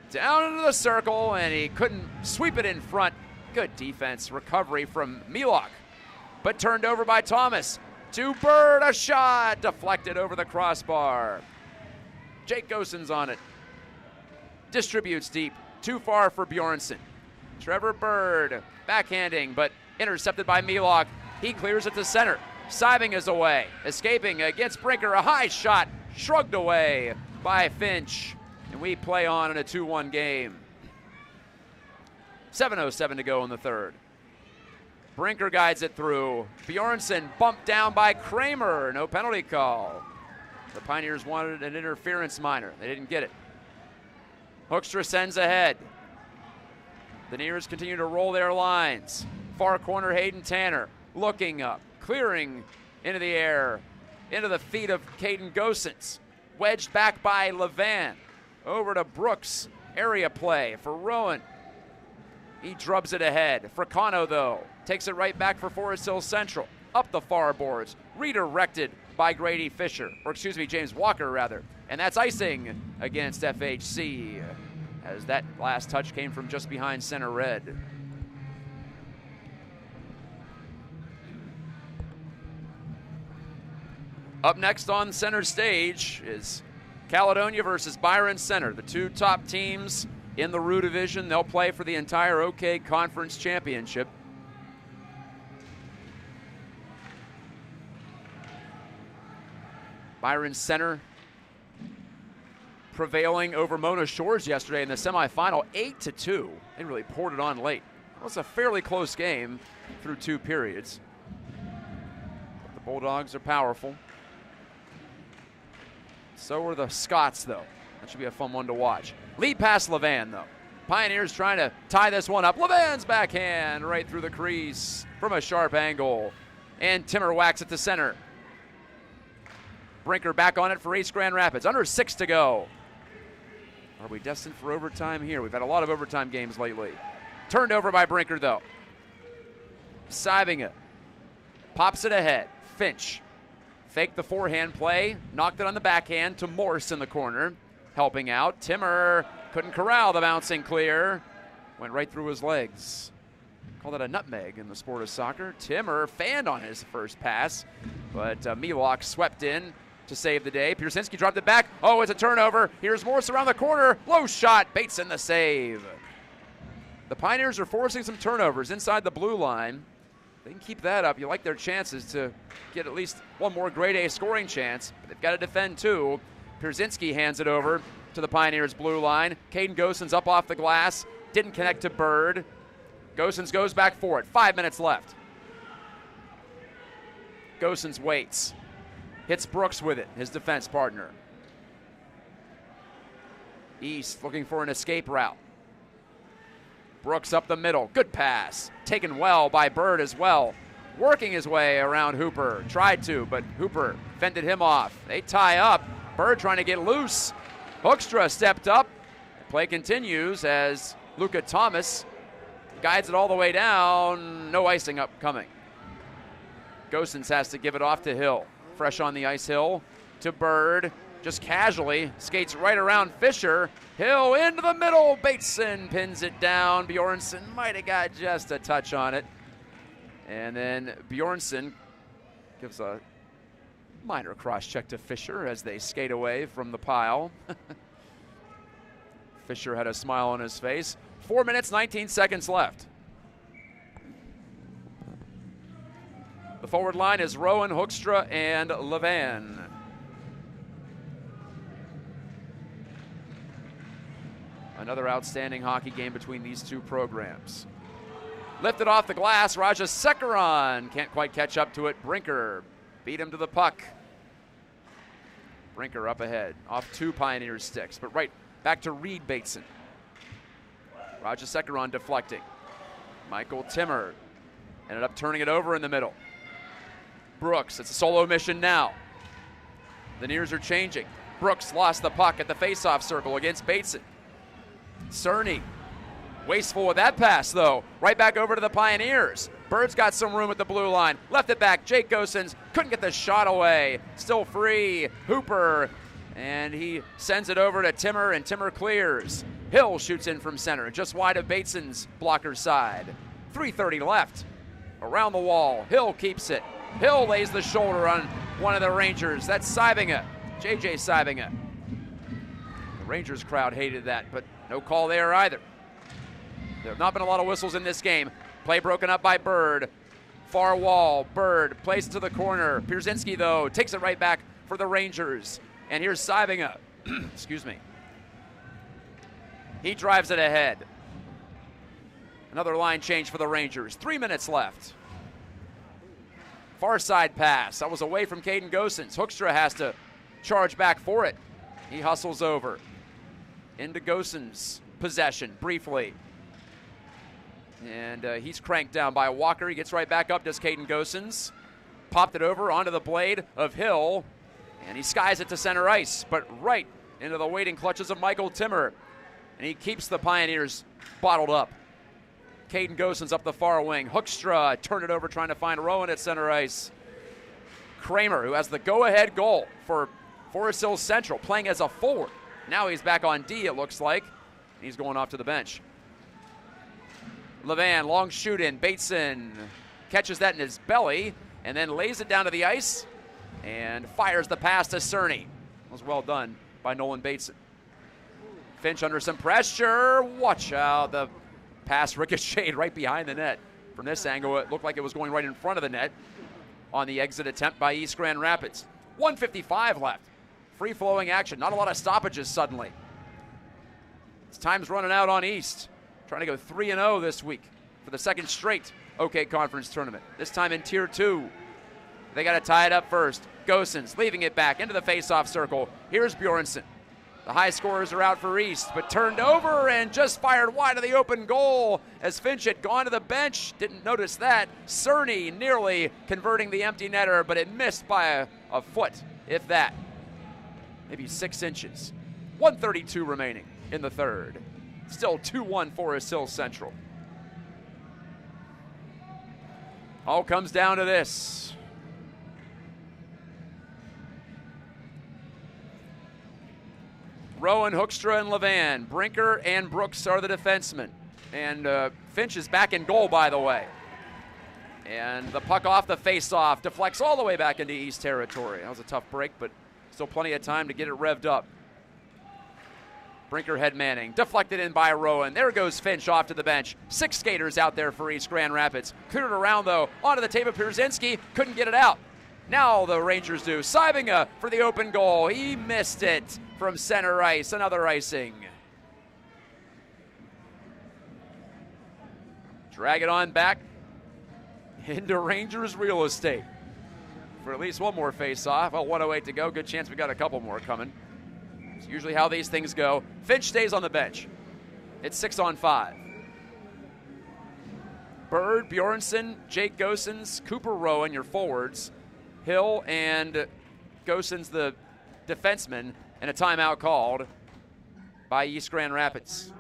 Down into the circle, and he couldn't sweep it in front. Good defense. Recovery from Milok, but turned over by Thomas. To Bird. A shot. Deflected over the crossbar. Jake Gosens on it. Distributes deep. Too far for Bjornsson. Trevor Bird backhanding, but intercepted by Milok. He clears it to center. Sybing is away. Escaping against Brinker. A high shot shrugged away by Finch. And we play on in a 2-1 game. 7:07 to go in the third. Brinker guides it through. Bjornsson bumped down by Kramer. No penalty call. The Pioneers wanted an interference minor. They didn't get it. Hoekstra sends ahead. The Neers continue to roll their lines. Far corner, Hayden Tanner looking up, clearing into the air, into the feet of Caden Gosens. Wedged back by Levan. Over to Brooks. Area play for Rowan. He drubs it ahead. Fricano, though, takes it right back for Forest Hill Central. Up the far boards. Redirected by Grady Fisher. Or excuse me, James Walker, rather. And that's icing against FHC, as that last touch came from just behind center red. Up next on center stage is Caledonia versus Byron Center, the two top teams in the Roo Division. They'll play for the entire OK Conference Championship. Byron Center prevailing over Mona Shores yesterday in the semifinal, 8-2. They really poured it on late. It was a fairly close game through 2 periods. The Bulldogs are powerful. So are the Scots, though. That should be a fun one to watch. Lead pass Levan, though. Pioneers trying to tie this one up. Levan's backhand right through the crease from a sharp angle. And Timmer whacks it to center. Brinker back on it for East Grand Rapids. Under 6 to go. Are we destined for overtime here? We've had a lot of overtime games lately. Turned over by Brinker, though. Siving it. Pops it ahead. Finch. Faked the forehand play. Knocked it on the backhand to Morse in the corner. Helping out. Timmer couldn't corral the bouncing clear. Went right through his legs. Call that a nutmeg in the sport of soccer. Timmer fanned on his first pass, but Milok swept in to save the day. Pierzynski dropped it back. Oh, it's a turnover. Here's Morse around the corner. Low shot. Bateson the save. The Pioneers are forcing some turnovers inside the blue line. They can keep that up. You like their chances to get at least one more grade A scoring chance, but they've got to defend too. Pierzynski hands it over to the Pioneers' blue line. Caden Gosens up off the glass. Didn't connect to Bird. Gosens goes back for it. 5 minutes left. Gosens waits. Hits Brooks with it, his defense partner. East looking for an escape route. Brooks up the middle. Good pass. Taken well by Bird as well. Working his way around Hooper. Tried to, but Hooper fended him off. They tie up. Bird trying to get loose. Hoekstra stepped up. Play continues as Luca Thomas guides it all the way down. No icing upcoming. Gosens has to give it off to Hill. Fresh on the ice, Hill to Bird. Just casually skates right around Fisher. Hill into the middle. Bateson pins it down. Bjornsson might have got just a touch on it. And then Bjornsson gives a minor cross-check to Fisher as they skate away from the pile. Fisher had a smile on his face. 4 minutes, 19 seconds left. The forward line is Rowan, Hoekstra, and Levan. Another outstanding hockey game between these two programs. Lifted off the glass, Raja Sekaran can't quite catch up to it. Brinker beat him to the puck. Brinker up ahead, off 2 Pioneers sticks, but right back to Reed Bateson. Raja Sekaran deflecting. Michael Timmer ended up turning it over in the middle. Brooks, it's a solo mission now. The Nears are changing. Brooks lost the puck at the faceoff circle against Bateson. Cerny, wasteful with that pass though. Right back over to the Pioneers. Bird's got some room at the blue line. Left it back, Jake Gosens couldn't get the shot away. Still free, Hooper, and he sends it over to Timmer, and Timmer clears. Hill shoots in from center, just wide of Bateson's blocker side. 3:30 left. Around the wall, Hill keeps it. Hill lays the shoulder on one of the Rangers. That's Sibinga, JJ Sibinga. The Rangers crowd hated that, but no call there either. There have not been a lot of whistles in this game. Play broken up by Bird. Far wall, Bird plays it to the corner. Pierzynski, though, takes it right back for the Rangers. And here's Sibinga. Excuse me. He drives it ahead. Another line change for the Rangers. 3 minutes left. Far side pass. That was away from Caden Gosens. Hoekstra has to charge back for it. He hustles over. Into Gosens' possession briefly. And he's cranked down by Walker. He gets right back up, does Caden Gosens. Popped it over onto the blade of Hill, and he skies it to center ice, but right into the waiting clutches of Michael Timmer. And he keeps the Pioneers bottled up. Caden Gosens up the far wing. Hoekstra turned it over trying to find Rowan at center ice. Kramer, who has the go-ahead goal for Forest Hills Central, playing as a forward. Now he's back on D, it looks like. He's going off to the bench. Levan, long shoot in. Bateson catches that in his belly and then lays it down to the ice and fires the pass to Cerny. It was well done by Nolan Bateson. Finch under some pressure. Watch out. The pass ricocheted right behind the net. From this angle, it looked like it was going right in front of the net on the exit attempt by East Grand Rapids. 1:55 left. Free-flowing action. Not a lot of stoppages suddenly. It's time's running out on East. Trying to go 3-0 this week for the second straight OK Conference tournament. This time in Tier 2. They got to tie it up first. Gosens leaving it back into the face-off circle. Here's Bjornsson. The high scorers are out for East, but turned over and just fired wide of the open goal as Finch had gone to the bench. Didn't notice that. Cerny nearly converting the empty netter, but it missed by a foot, if that. Maybe 6 inches. 1:32 remaining in the third. Still 2-1 Forest Hills Central. All comes down to this. Rowan, Hoekstra, and Levan. Brinker and Brooks are the defensemen. And Finch is back in goal, by the way. And the puck off the face-off deflects all the way back into East territory. That was a tough break, but still plenty of time to get it revved up. Brinker head manning, deflected in by Rowan. There goes Finch off to the bench. 6 skaters out there for East Grand Rapids. Cleared it around, though, onto the tape of Pierzynski. Couldn't get it out. Now the Rangers do. Sybinga for the open goal. He missed it from center ice. Another icing. Drag it on back into Rangers real estate for at least one more face-off. Well, 1:08 to go. Good chance we got a couple more coming. It's usually how these things go. Finch stays on the bench. It's 6-on-5. Bird, Bjornsson, Jake Gosens, Cooper Rowan, your forwards. Hill and Gosens, the defenseman, and a timeout called by East Grand Rapids.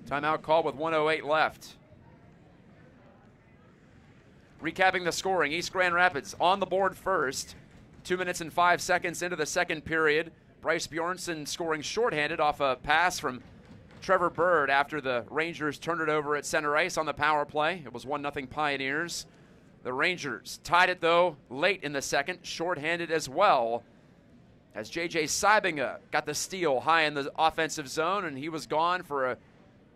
Timeout called with 1:08 left. Recapping the scoring, East Grand Rapids on the board first. 2 minutes and 5 seconds into the second period. Bryce Bjornsson scoring shorthanded off a pass from Trevor Bird after the Rangers turned it over at center ice on the power play. It was 1-0 Pioneers. The Rangers tied it, though, late in the second, shorthanded as well, as J.J. Sybinga got the steal high in the offensive zone, and he was gone for a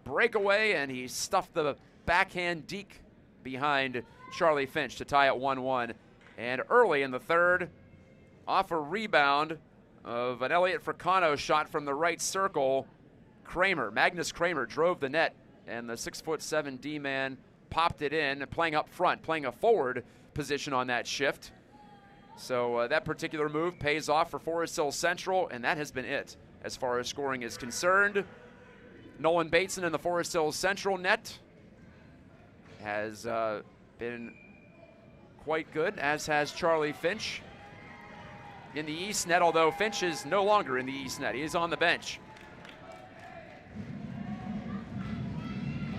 breakaway, and he stuffed the backhand deke behind Charlie Finch to tie it 1-1. And early in the third, off a rebound of an Elliot Fricano shot from the right circle, Magnus Kramer drove the net, and the 6'7" D-man popped it in, playing up front, playing a forward position on that shift. So that particular move pays off for Forest Hills Central, and that has been it as far as scoring is concerned. Nolan Bateson in the Forest Hills Central net has been quite good, as has Charlie Finch in the East net, although Finch is no longer in the East net. He is on the bench.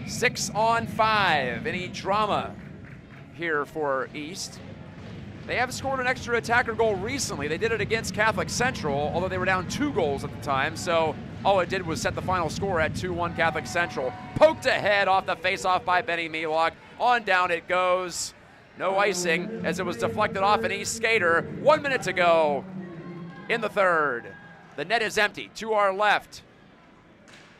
6-on-5. Any drama here for East? They have scored an extra attacker goal recently. They did it against Catholic Central, although they were down 2 goals at the time, so all it did was set the final score at 2-1 Catholic Central. Poked ahead off the faceoff by Benny Milok. On down it goes. No icing as it was deflected off an East skater. 1 minute to go in the third. The net is empty. To our left,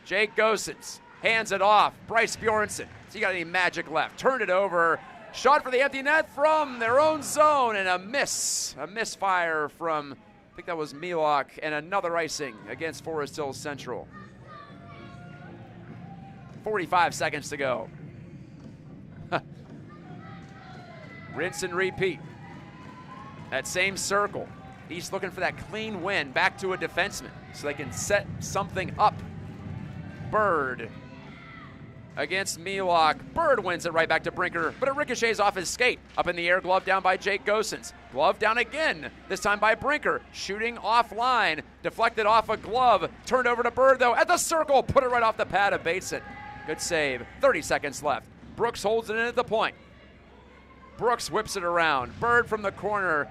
Jake Gosens hands it off. Bryce Bjornsson. Has he got any magic left? Turned it over. Shot for the empty net from their own zone, and a miss. A misfire from, I think that was Milok, and another icing against Forest Hills Central. 45 seconds to go. Rinse and repeat. That same circle. East looking for that clean win back to a defenseman so they can set something up. Bird against Melock. Bird wins it right back to Brinker, but it ricochets off his skate. Up in the air, glove down by Jake Gosens. Glove down again, this time by Brinker. Shooting offline, deflected off a glove. Turned over to Bird, though, at the circle. Put it right off the pad, abates it. Good save. 30 seconds left. Brooks holds it in at the point. Brooks whips it around. Bird from the corner.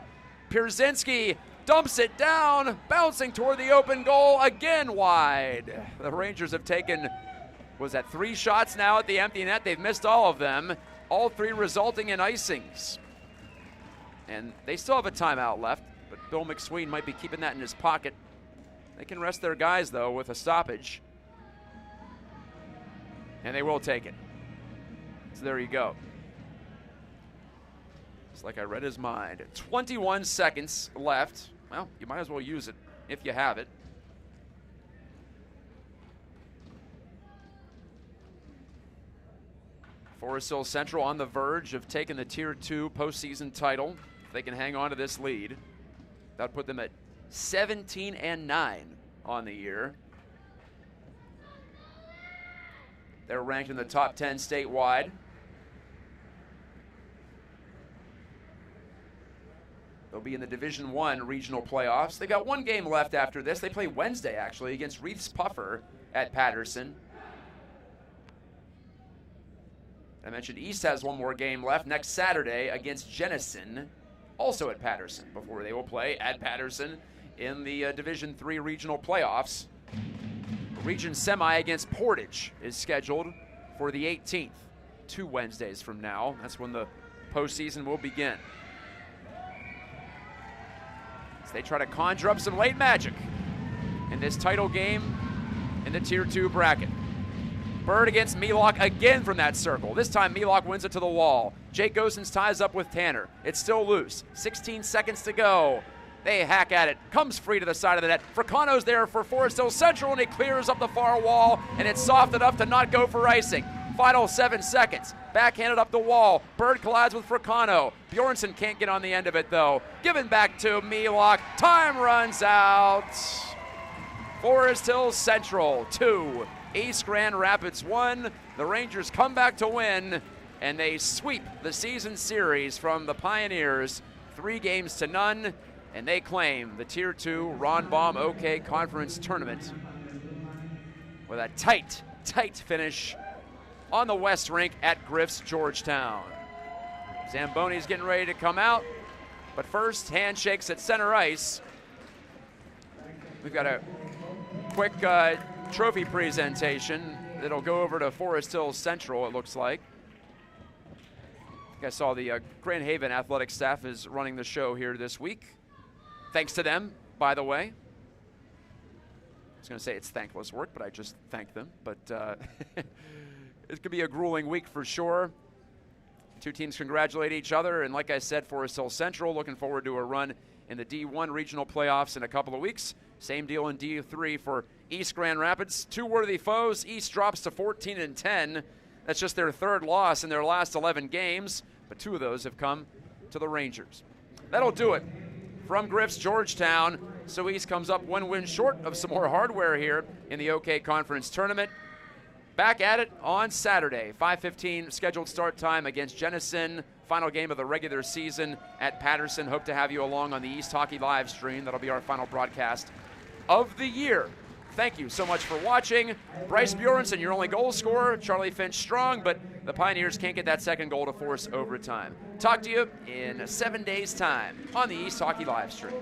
Pierzynski dumps it down, bouncing toward the open goal, again wide. The Rangers have taken, was that 3 shots now at the empty net? They've missed all of them, all 3 resulting in icings. And they still have a timeout left, but Bill McSween might be keeping that in his pocket. They can rest their guys, though, with a stoppage. And they will take it. So there you go. It's like I read his mind. 21 seconds left. Well, you might as well use it if you have it. Forest Hill Central on the verge of taking the Tier 2 postseason title. If they can hang on to this lead, that would put them at 17-9 on the year. They're ranked in the top 10 statewide. They'll be in the Division I regional playoffs. They've got 1 game left after this. They play Wednesday, actually, against Reefs Puffer at Patterson. I mentioned East has 1 more game left next Saturday against Jenison, also at Patterson, before they will play at Patterson in the Division III regional playoffs. Region semi against Portage is scheduled for the 18th, 2 Wednesdays from now. That's when the postseason will begin. As they try to conjure up some late magic in this title game in the Tier 2 bracket. Bird against Melock again from that circle. This time Melock wins it to the wall. Jake Gosens ties up with Tanner. It's still loose. 16 seconds to go. They hack at it. Comes free to the side of the net. Fricano's there for Forest Hill Central, and he clears up the far wall, and it's soft enough to not go for icing. Final 7 seconds. Backhanded up the wall. Bird collides with Fricano. Bjornsson can't get on the end of it, though. Given back to Melock. Time runs out. Forest Hill Central 2. East Grand Rapids 1. The Rangers come back to win, and they sweep the season series from the Pioneers 3-0, and they claim the Tier 2 Ron Baum OK Conference Tournament with a tight finish on the West Rink at Griff's Georgetown. Zamboni's getting ready to come out, but first, handshakes at center ice. We've got a quick trophy presentation that'll go over to Forest Hill Central, it looks like. I think I saw the Grand Haven athletic staff is running the show here this week. Thanks to them, by the way. I was going to say it's thankless work, but I just thanked them. But it could be a grueling week for sure. 2 teams congratulate each other, and like I said, Forest Hill Central looking forward to a run in the D1 regional playoffs in a couple of weeks. Same deal in D3 for East Grand Rapids. 2 worthy foes. East drops to 14-10. That's just their 3rd loss in their last 11 games, but 2 of those have come to the Rangers. That'll do it from Griff's Georgetown. So East comes up 1 win short of some more hardware here in the OK Conference Tournament. Back at it on Saturday, 5:15 scheduled start time against Jenison. Final game of the regular season at Patterson. Hope to have you along on the East Hockey live stream. That'll be our final broadcast of the year. Thank you so much for watching. Bryce Bjornsson, your only goal scorer. Charlie Finch strong, but the Pioneers can't get that second goal to force overtime. Talk to you in 7 days' time on the East Hockey live stream.